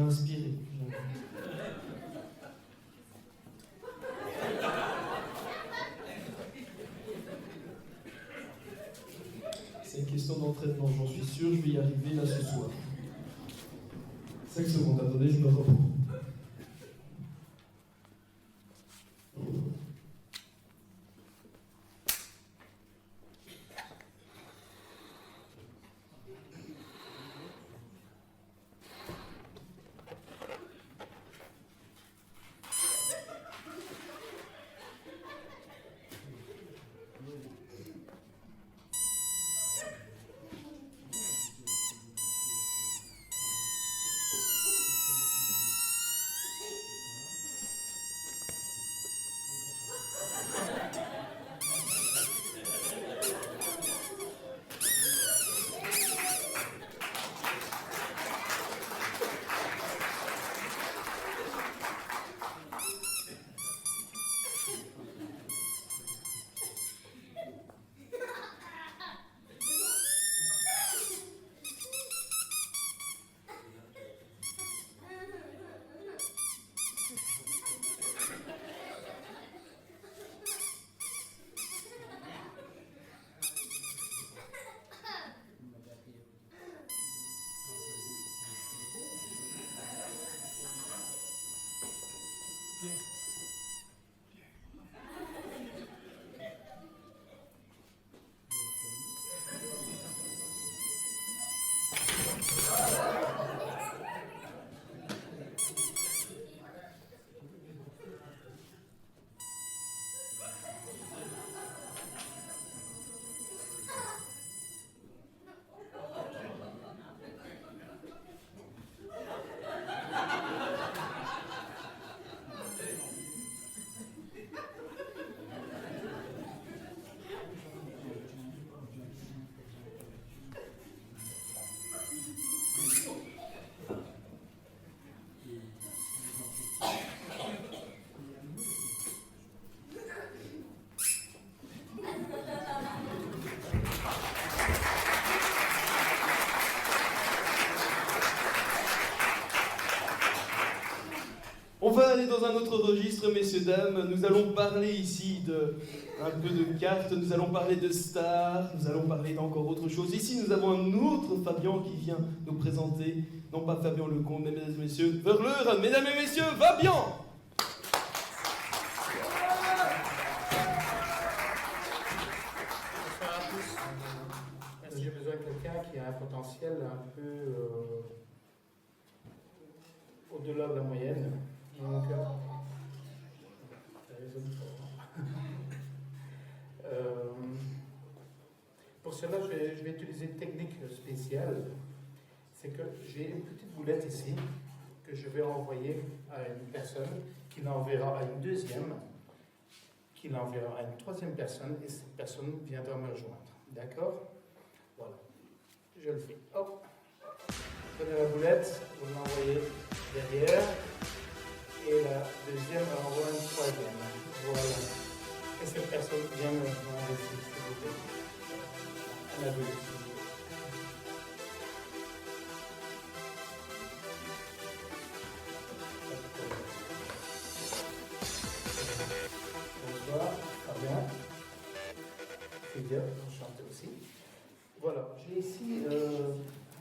m'a inspiré. C'est une question d'entraînement, j'en suis sûr, je vais y arriver là ce soir. 5 secondes, attendez, je me reprends. On va aller dans un autre registre, messieurs, dames. Nous allons parler ici un peu de cartes, nous allons parler de stars, nous allons parler d'encore autre chose. Ici, nous avons un autre Fabien qui vient nous présenter, non pas Fabien Lecomte, mais mesdames et messieurs, Verleur, mesdames et messieurs, Fabien! Bonsoir à tous. J'ai besoin de quelqu'un qui a un potentiel un peu au-delà de la moyenne. Donc, pour cela, je vais utiliser une technique spéciale. C'est que j'ai une petite boulette ici que je vais envoyer à une personne qui l'enverra à une deuxième, qui l'enverra à une troisième personne, et cette personne viendra me rejoindre. D'accord? Voilà. Je le fais. Hop. Prenez la boulette, vous l'envoyez derrière. Et la deuxième envoie une troisième. Voilà. Et cette personne vient me rejoindre ici, s'il vous plaît. On a vu. Bonsoir, Fabien. Fidèle, enchanté aussi. Voilà, j'ai ici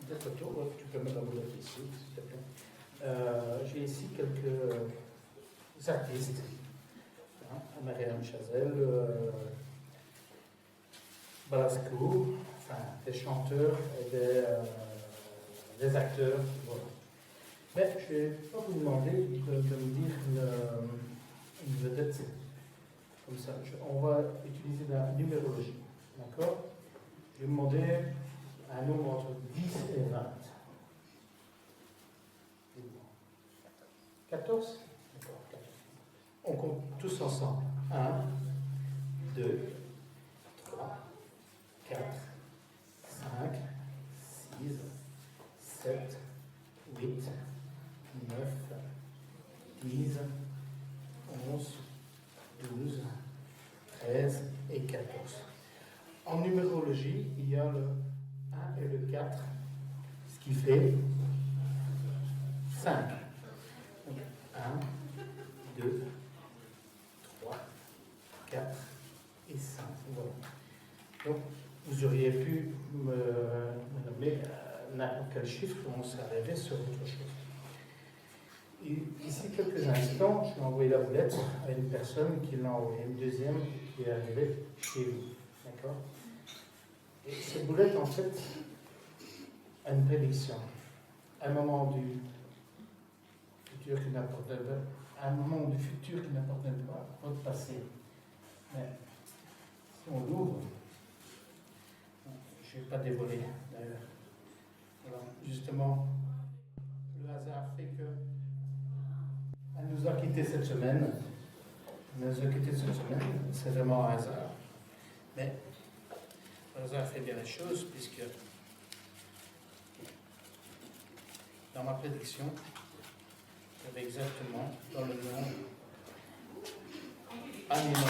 des photos. Tu peux mettre la boulette ici, s'il te plaît. J'ai ici quelques artistes. Marianne Chazelle, Balasco, enfin des chanteurs et des acteurs. Voilà. Mais je ne vais pas vous demander de me dire une vedette. Comme ça, on va utiliser la numérologie. D'accord? Je vais demander un nombre entre 10 et 20. 14? D'accord, 14. On compte tous ensemble. 1, 2, 3, 4, 5, 6, 7, 8, 9, 10, 11, 12, 13 et 14. En numérologie, il y a le 1 et le 4, ce qui fait 5. 1, 2, 3, 4 et 5. Voilà. Donc, vous auriez pu me nommer n'importe quel chiffre, on s'est arrivé sur autre chose. Et d'ici quelques instants, je vais envoyer la boulette à une personne qui l'a envoyée, une deuxième qui est arrivée chez vous. D'accord? Et cette boulette, en fait, a une prédiction. Un moment du futur qui n'appartient pas, un moment du futur qui n'appartient pas à votre passé. Mais si on l'ouvre, je ne vais pas dévoiler d'ailleurs. Alors, justement, le hasard fait que elle nous a quittés cette semaine. Elle nous a quittés cette semaine, c'est vraiment un hasard. Mais le hasard fait bien les choses, puisque dans ma prédiction, j'avais exactement dans le nom animal.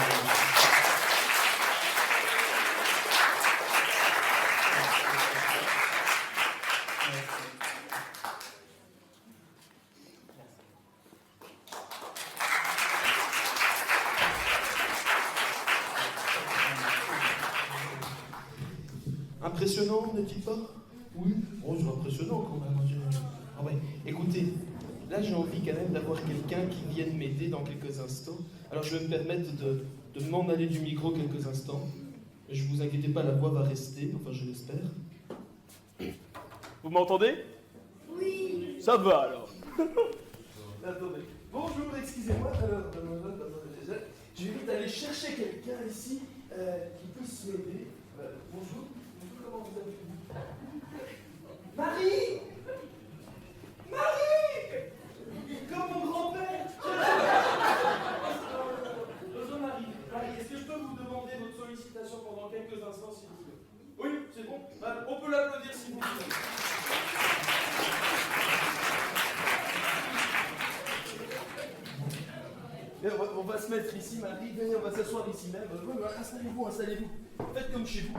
Impressionnant, n'est-il pas? Oui. Oh, c'est impressionnant quand même. Ah ouais. Écoutez, là j'ai envie quand même d'avoir quelqu'un qui vienne m'aider dans quelques instants. Alors je vais me permettre de m'en aller du micro quelques instants. Je vous inquiétez pas, la voix va rester, enfin je l'espère. Vous m'entendez? Oui. Ça va alors. Attendez. Bonjour, excusez-moi. Alors, je vais vite aller chercher quelqu'un ici qui puisse m'aider. Bonjour. Comment vous appelez-vous? Marie! Marie! Comme mon grand-père! Bonjour Marie. Marie, est-ce que je peux vous demander votre sollicitation pendant quelques instants, s'il vous plaît? Oui, c'est bon. On peut l'applaudir si vous voulez. On va se mettre ici, Marie. Venez, on va s'asseoir ici même. Installez-vous, installez-vous. Faites comme chez vous.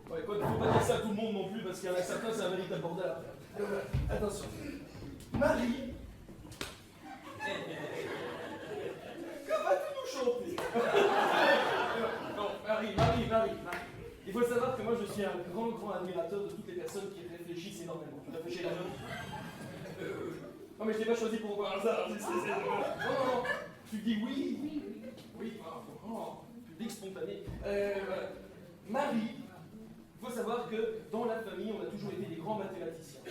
Ouais, il ne faut pas dire ça à tout le monde non plus, parce qu'il y en a certains, ça mérite à border après. Attention. Marie. Quand vas-tu nous chanter? Non, Marie. Il faut savoir que moi, je suis un grand admirateur de toutes les personnes qui réfléchissent énormément. Tu réfléchis la même? Non, mais je t'ai pas choisi pour un hasard. Non. Tu dis oui. Oui, public spontané. Marie. Il faut savoir que dans la famille, on a toujours été des grands mathématiciens.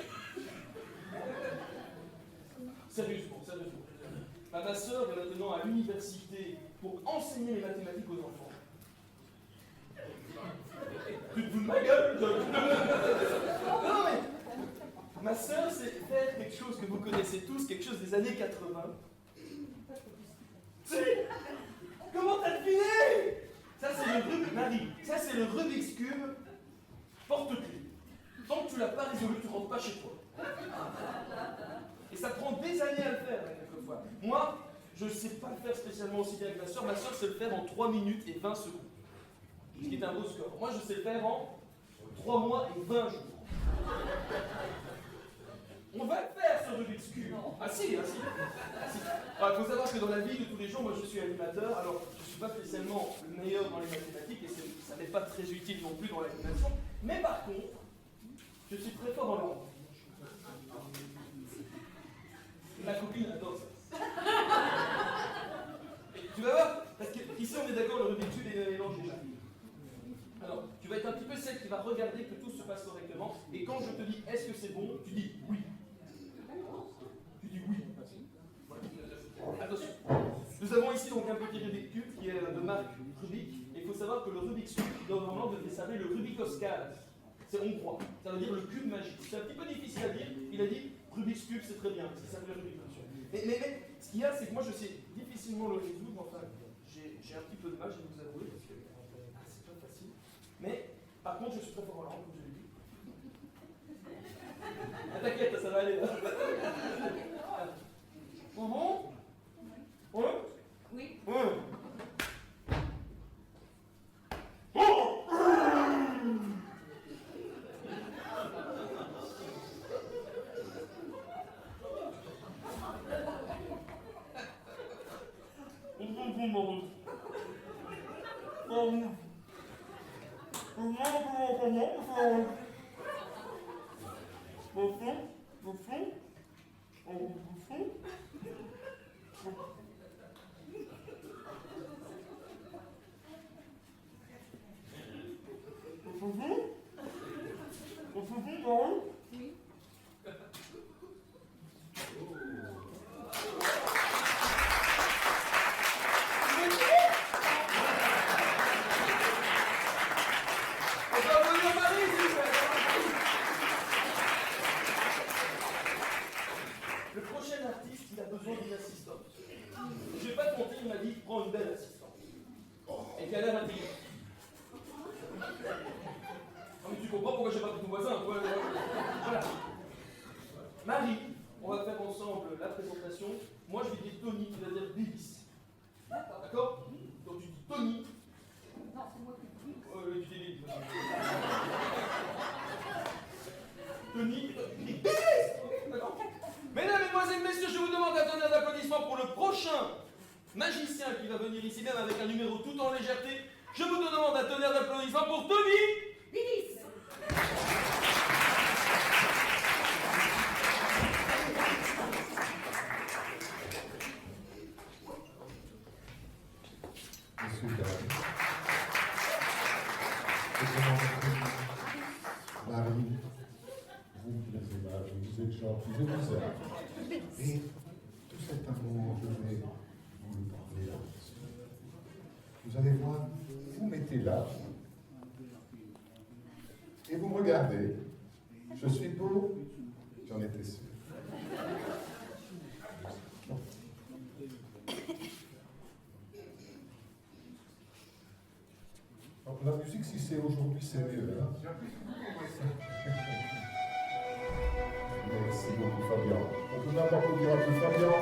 Sérieusement. Ma sœur est maintenant à l'université pour enseigner les mathématiques aux enfants. Tu te fous de ma gueule? Non mais, ma sœur sait faire quelque chose que vous connaissez tous, quelque chose des années 80. Si. Comment t'as deviné? Ça c'est le Rubik's Cube porte-clés. Tant que tu l'as pas résolu, tu rentres pas chez toi. Et ça prend des années à le faire, quelquefois. Moi, je ne sais pas le faire spécialement aussi bien que ma sœur. Ma sœur sait le faire en 3 minutes et 20 secondes. Ce qui est un beau score. Moi, je sais le faire en 3 mois et 20 jours. On va le faire, ce Rubik's Cube. Ah si. Alors, il faut savoir que dans la vie de tous les jours, moi, je suis animateur. Alors, je ne suis pas spécialement le meilleur dans les mathématiques et ça n'est pas très utile non plus dans l'animation. Mais par contre, je suis très fort en langue. Ma copine adore ça. Et tu vas voir, parce qu'ici on est d'accord, le Rubik's Cube est mélangé. Alors, tu vas être un petit peu celle qui va regarder que tout se passe correctement. Et quand je te dis est-ce que c'est bon, tu dis oui. Tu dis oui. Attention. Nous avons ici donc un petit Rubik's Cube qui est de marque Rubik. Et il faut savoir que le Rubik's Cube, normalement, devait s'appeler le Rubikoscale. C'est hongrois. Ça veut dire le cube magique. C'est un petit peu difficile à dire. Il a dit Rubik's Cube, c'est très bien, parce qu'il s'appelle Rubik's Cube. Mais ce qu'il y a, c'est que moi je sais difficilement le résoudre. Enfin, j'ai un petit peu de mal, je vais vous avouer, parce que c'est pas facile. Mais par contre, je suis très fort en langue, comme je l'ai dit. Ah, t'inquiète, ça va aller là. Bon? Ouais? Oui. Ouais. Le prochain artiste, il a besoin d'une assistante. Je vais pas te mentir, il m'a dit, prends une belle assistante. Et qui a l'air intelligente. Non mais tu comprends pourquoi j'ai pas pris ton voisin. Voilà. Marie, on va faire ensemble la présentation. Moi je vais dire Tony, tu vas dire Bélis. D'accord? Donc tu dis Tony. Non, c'est moi qui dis. Tu dis Tony, tu dis Bélis. D'accord? Mesdames, Mesdemoiselles, Messieurs, je vous demande un tonnerre d'applaudissements pour le prochain magicien qui va venir ici même avec un numéro tout en légèreté. Je vous demande un tonnerre d'applaudissements pour Tony Bélis. Marie, vous plaisez, Marie, vous êtes gentille, je vous aime. Et tout cet amour, je vais vous le parler là. Vous allez voir, vous mettez là, et vous me regardez. Je suis beau, j'en étais sûr. Alors, la musique, si c'est aujourd'hui, c'est mieux. Hein. Merci beaucoup, Fabien. On peut même applaudir un peu Fabien.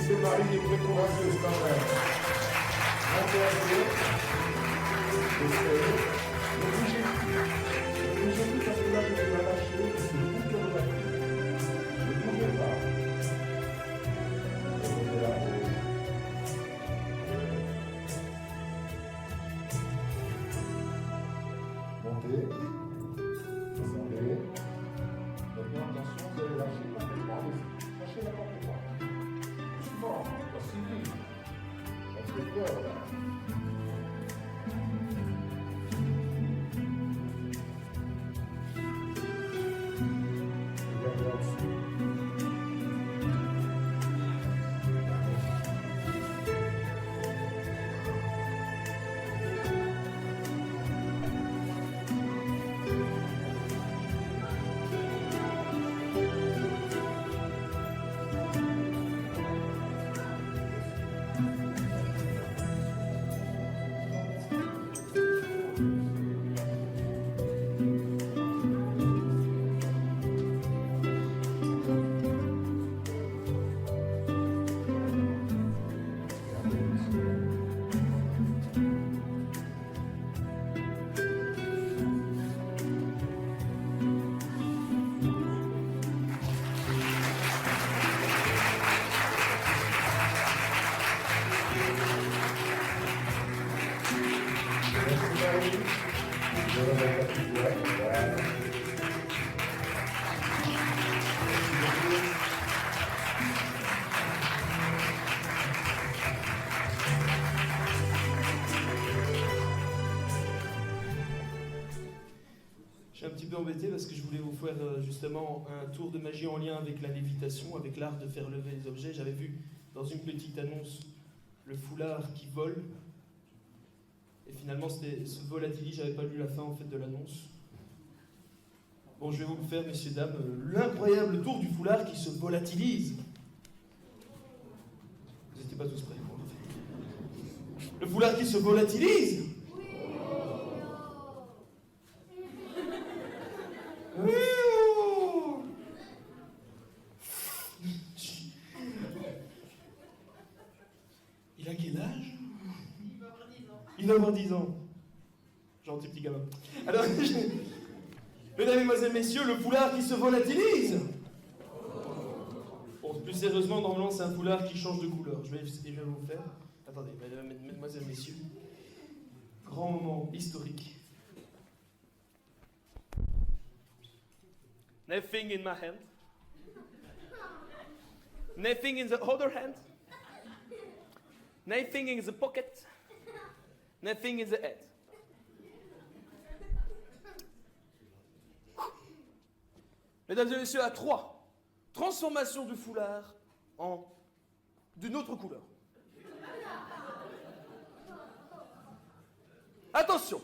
Merci, Marie est très courageuse quand même. Montez un peu. Essayez. Ne bougez plus. Ne bougez plus parce que là je vais la lâcher. C'est vous qui avez la prise. Ne bougez Je suis un petit peu embêté parce que je voulais vous faire justement un tour de magie en lien avec la lévitation, avec l'art de faire lever les objets. J'avais vu dans une petite annonce le foulard qui vole. Et finalement, c'était ce volatilise, j'avais pas lu la fin en fait de l'annonce. Bon, je vais vous le faire, messieurs, dames, l'incroyable tour du foulard qui se volatilise. Vous n'étiez pas tous prêts. Le foulard qui se volatilise. Oui. Il a quel âge? Il va avoir 10 ans. Gentil petit gamin. Alors, mesdames, mesdemoiselles, messieurs, le foulard qui se volatilise. Bon, plus sérieusement, normalement, c'est un foulard qui change de couleur. Je vais vous faire. Attendez, mesdemoiselles, messieurs. Grand moment historique. Nothing in my hand. Nothing in the other hand. Nothing in the pocket. Nothing in the head. Mesdames et messieurs, à 3, transformation du foulard en d'une autre couleur. Attention.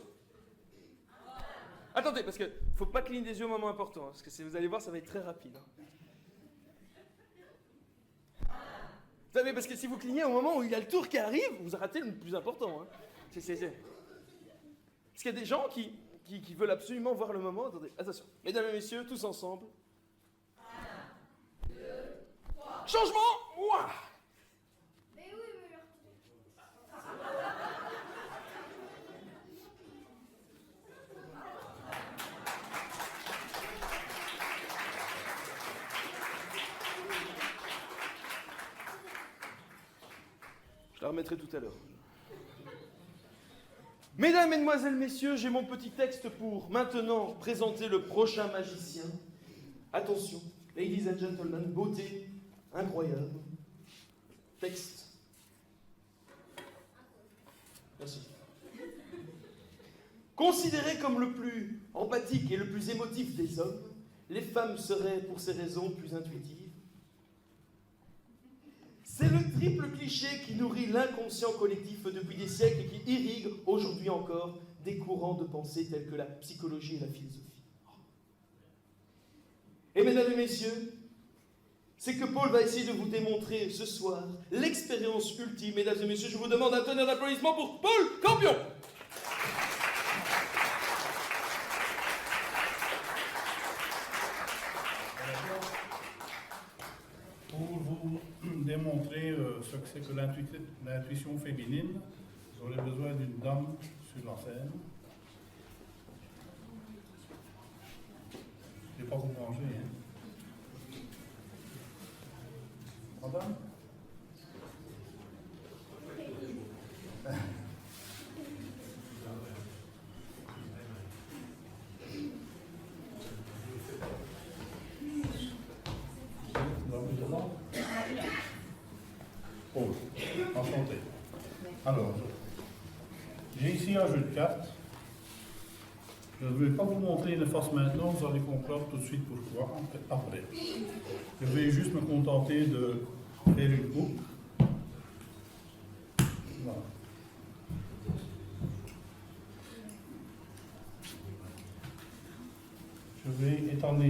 Attendez, parce qu'il ne faut pas cligner des yeux au moment important, hein, parce que vous allez voir, ça va être très rapide. Hein. Vous savez, parce que si vous clignez au moment où il y a le tour qui arrive, vous ratez le plus important. Hein. Parce qu'il y a des gens qui veulent absolument voir le moment. Attendez, attention. Mesdames et messieurs, tous ensemble. 1, 2, 3. Changement. Ouah. Je la remettrai tout à l'heure. Mesdames, mesdemoiselles, messieurs, j'ai mon petit texte pour maintenant présenter le prochain magicien. Attention, ladies and gentlemen, beauté incroyable. Texte. Merci. Considéré comme le plus empathique et le plus émotif des hommes, les femmes seraient, pour ces raisons, plus intuitives. C'est le triple cliché qui nourrit l'inconscient collectif depuis des siècles et qui irrigue aujourd'hui encore des courants de pensée tels que la psychologie et la philosophie. Et mesdames et messieurs, c'est que Paul va essayer de vous démontrer ce soir l'expérience ultime. Mesdames et messieurs, je vous demande un tonnerre d'applaudissements pour Paul Campion. Pour vous démontrer ce que c'est que l'intuition féminine, j'aurais besoin d'une dame sur la scène. Je n'ai pas vous manger, hein. Madame? Paul, enchanté. Alors, j'ai ici un jeu de cartes. Je ne vais pas vous montrer les faces maintenant, vous allez comprendre tout de suite pourquoi après. Je vais juste me contenter de faire une coupe. Voilà. Je vais étendre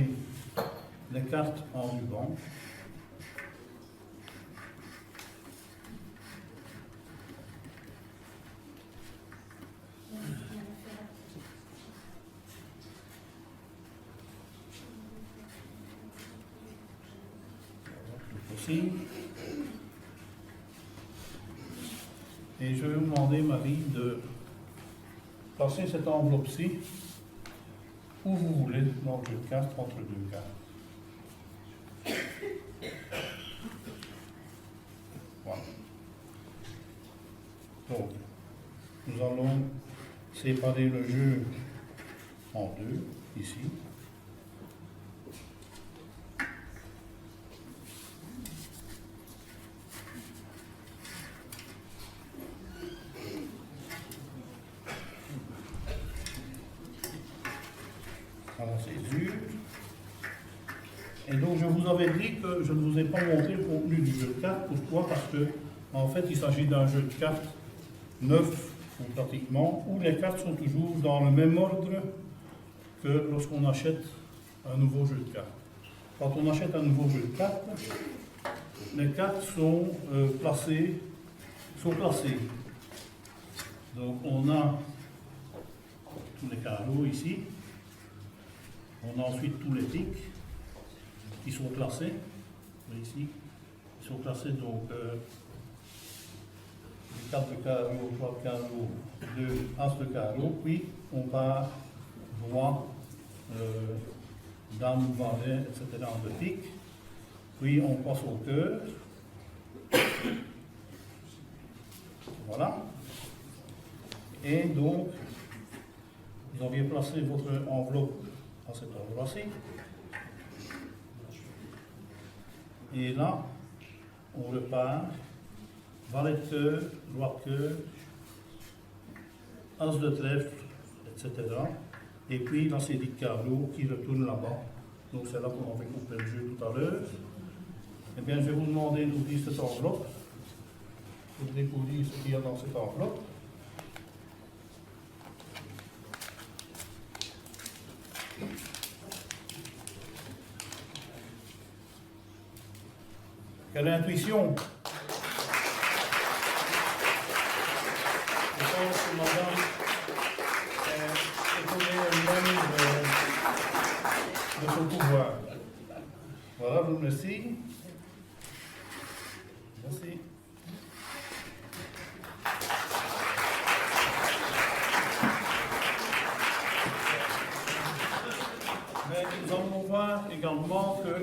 les cartes en ruban. Aussi. Et je vais vous demander, Marie, de placer cette enveloppe-ci où vous voulez dans le jeu de cartes, entre deux cartes. Voilà. Donc, nous allons séparer le jeu en deux, ici. Voilà, c'est dur. Et donc, je vous avais dit que je ne vous ai pas montré le contenu du jeu de cartes. Pourquoi? Parce que, en fait, il s'agit d'un jeu de cartes neuf, ou pratiquement, où les cartes sont toujours dans le même ordre que lorsqu'on achète un nouveau jeu de cartes. Quand on achète un nouveau jeu de cartes, les cartes sont placées. Donc, on a tous les carreaux ici. On a ensuite tous les pics qui sont classés. Ici, ils sont classés donc 4 de carreau, 3 de carreau, 2 as de carreau. Puis on part roi, dame, valet, etc. en de pique. Puis on passe au cœur. Voilà. Et donc, vous aviez placé votre enveloppe à cet endroit-ci. Et là, on repart, valet de cœur, roi de cœur, as de trèfle, etc. Et puis là, c'est 10 carreaux qui retournent là-bas. Donc c'est là qu'on avait coupé le jeu tout à l'heure. Eh bien, je vais vous demander d'ouvrir cette enveloppe. Vous découvrir ce qu'il y a dans cette enveloppe. Quelle intuition! Je pense que madame est étonnée elle-même de son pouvoir. Voilà, je vous remercie. Merci. Mais nous allons voir également que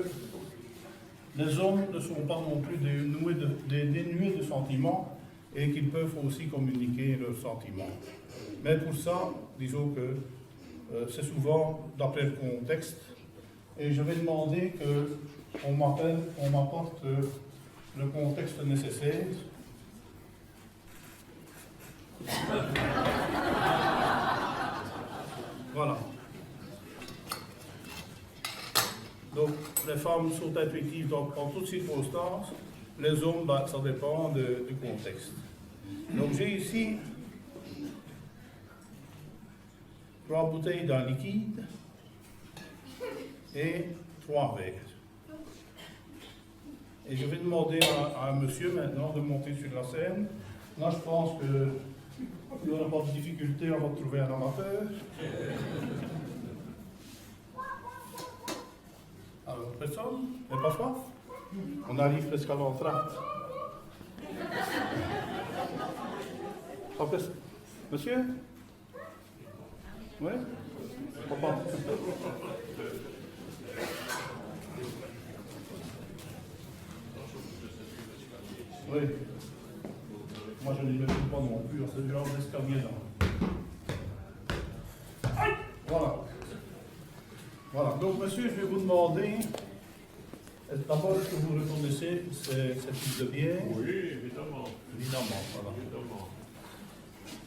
les hommes ne sont pas non plus dénués de sentiments et qu'ils peuvent aussi communiquer leurs sentiments. Mais pour ça, disons que c'est souvent d'après le contexte. Et je vais demander qu'on m'apporte le contexte nécessaire. Voilà. Donc, les femmes sont intuitives en toutes circonstances. Les hommes, ça dépend du contexte. Donc, j'ai ici 3 bouteilles d'un liquide et 3 verres. Et je vais demander à un monsieur maintenant de monter sur la scène. Là, je pense qu'il n'y aura pas de difficulté à retrouver un amateur. Alors, personne? N'est pas soif? On arrive presque à l'entracte. Monsieur? Oui? Papa? Oui. Moi, je ne les mets pas non plus, c'est genre d'escalier là. Voilà. Voilà. Donc, monsieur, je vais vous demander, d'abord, est-ce que vous reconnaissez ce type de bière? Oui, évidemment. Évidemment, voilà. Évidemment.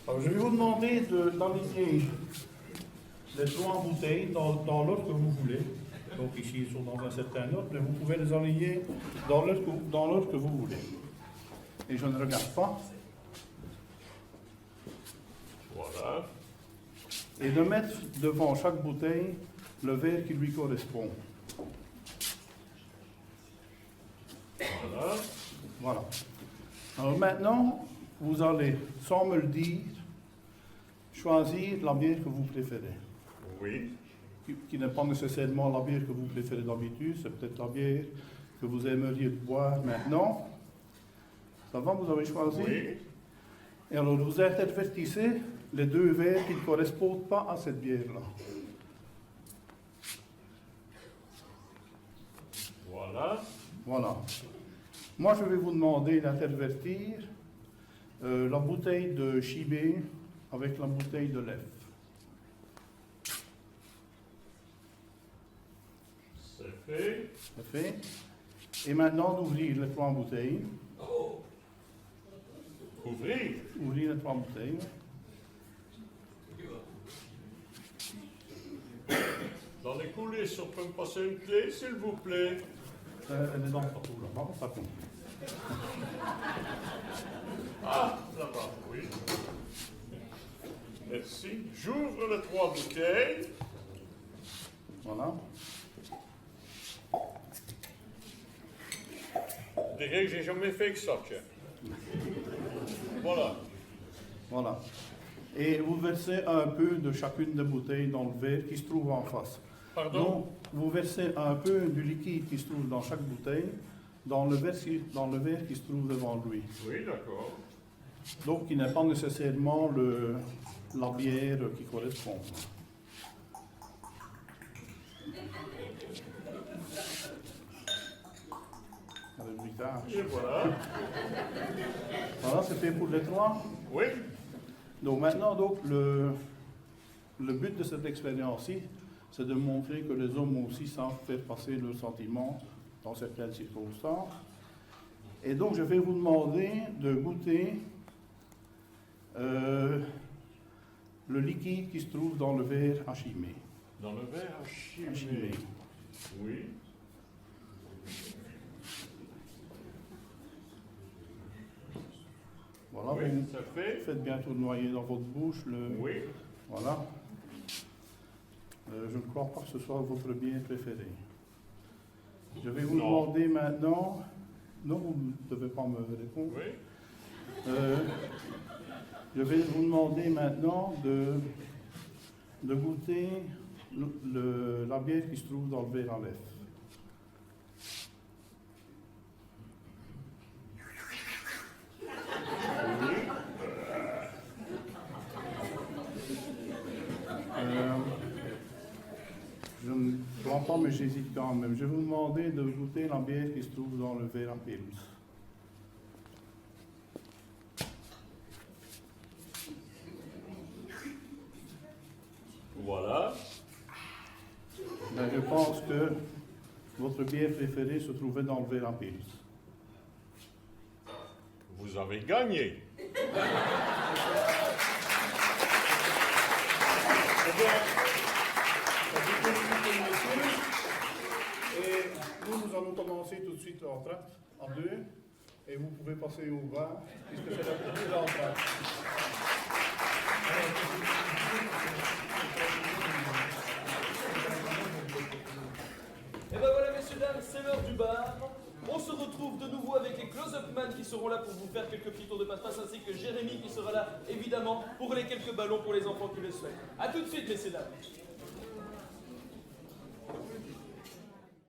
Alors, je vais vous demander d'aligner les 3 bouteilles dans l'ordre que vous voulez. Donc ici, ils sont dans un certain ordre, mais vous pouvez les aligner dans l'ordre que vous voulez. Et je ne regarde pas. Voilà. Et de mettre devant chaque bouteille le verre qui lui correspond. Voilà. Voilà. Alors maintenant, vous allez, sans me le dire, choisir la bière que vous préférez. Oui. Qui n'est pas nécessairement la bière que vous préférez d'habitude, c'est peut-être la bière que vous aimeriez boire maintenant. Ça va, vous avez choisi? Oui. Et alors vous intervertissez les 2 verres qui ne correspondent pas à cette bière-là. Voilà. Voilà. Moi, je vais vous demander d'intervertir la bouteille de Chibé avec la bouteille de lèvres. C'est fait. C'est fait. Et maintenant, d'ouvrir les 3 bouteilles. Ouvrir. Ouvrir les 3 bouteilles. Dans les coulisses, on peut me passer une clé, s'il vous plaît. Elle est dans le partout là-bas, ça compte. Ah, là-bas, oui. Merci. J'ouvre les 3 bouteilles. Voilà. Je dirais que j'ai jamais fait que ça, tiens. Voilà. Voilà. Et vous versez un peu de chacune des bouteilles dans le verre qui se trouve en face. Pardon? Donc, vous versez un peu du liquide qui se trouve dans chaque bouteille dans le verre qui se trouve devant lui. Oui, d'accord. Donc, il n'est pas nécessairement la bière qui correspond. Le bruitage. Et voilà. Voilà, c'est fait pour les 3. Oui. Donc maintenant, le but de cette expérience-ci, c'est de montrer que les hommes aussi savent faire passer leurs sentiments dans certaines circonstances. Et donc, je vais vous demander de goûter le liquide qui se trouve dans le verre à chimer. Dans le verre à chimer. Chimer. Oui. Voilà, Oui, vous ça fait. faites bien tournoyer dans votre bouche. Oui. Voilà. Je ne crois pas que ce soit votre bière préférée. Je vais vous demander maintenant... Non, vous ne devez pas me répondre. Oui. Je vais vous demander maintenant de goûter la bière qui se trouve dans le verre à lèvres. Je ne crois pas, mais j'hésite quand même. Je vais vous demander de goûter la bière qui se trouve dans le verre à Pils. Voilà. Ben, je pense que votre bière préférée se trouvait dans le verre à Pils. Vous avez gagné. Et nous allons commencer tout de suite l'entracte en 2. Et vous pouvez passer au vin, puisque c'est la petite entracte. Et ben voilà, messieurs, dames, c'est l'heure du bar. On se retrouve de nouveau avec les Close-Up Man qui seront là pour vous faire quelques petits tours de passe-passe, ainsi que Jérémy qui sera là, évidemment, pour les quelques ballons pour les enfants qui le souhaitent. A tout de suite, messieurs, dames.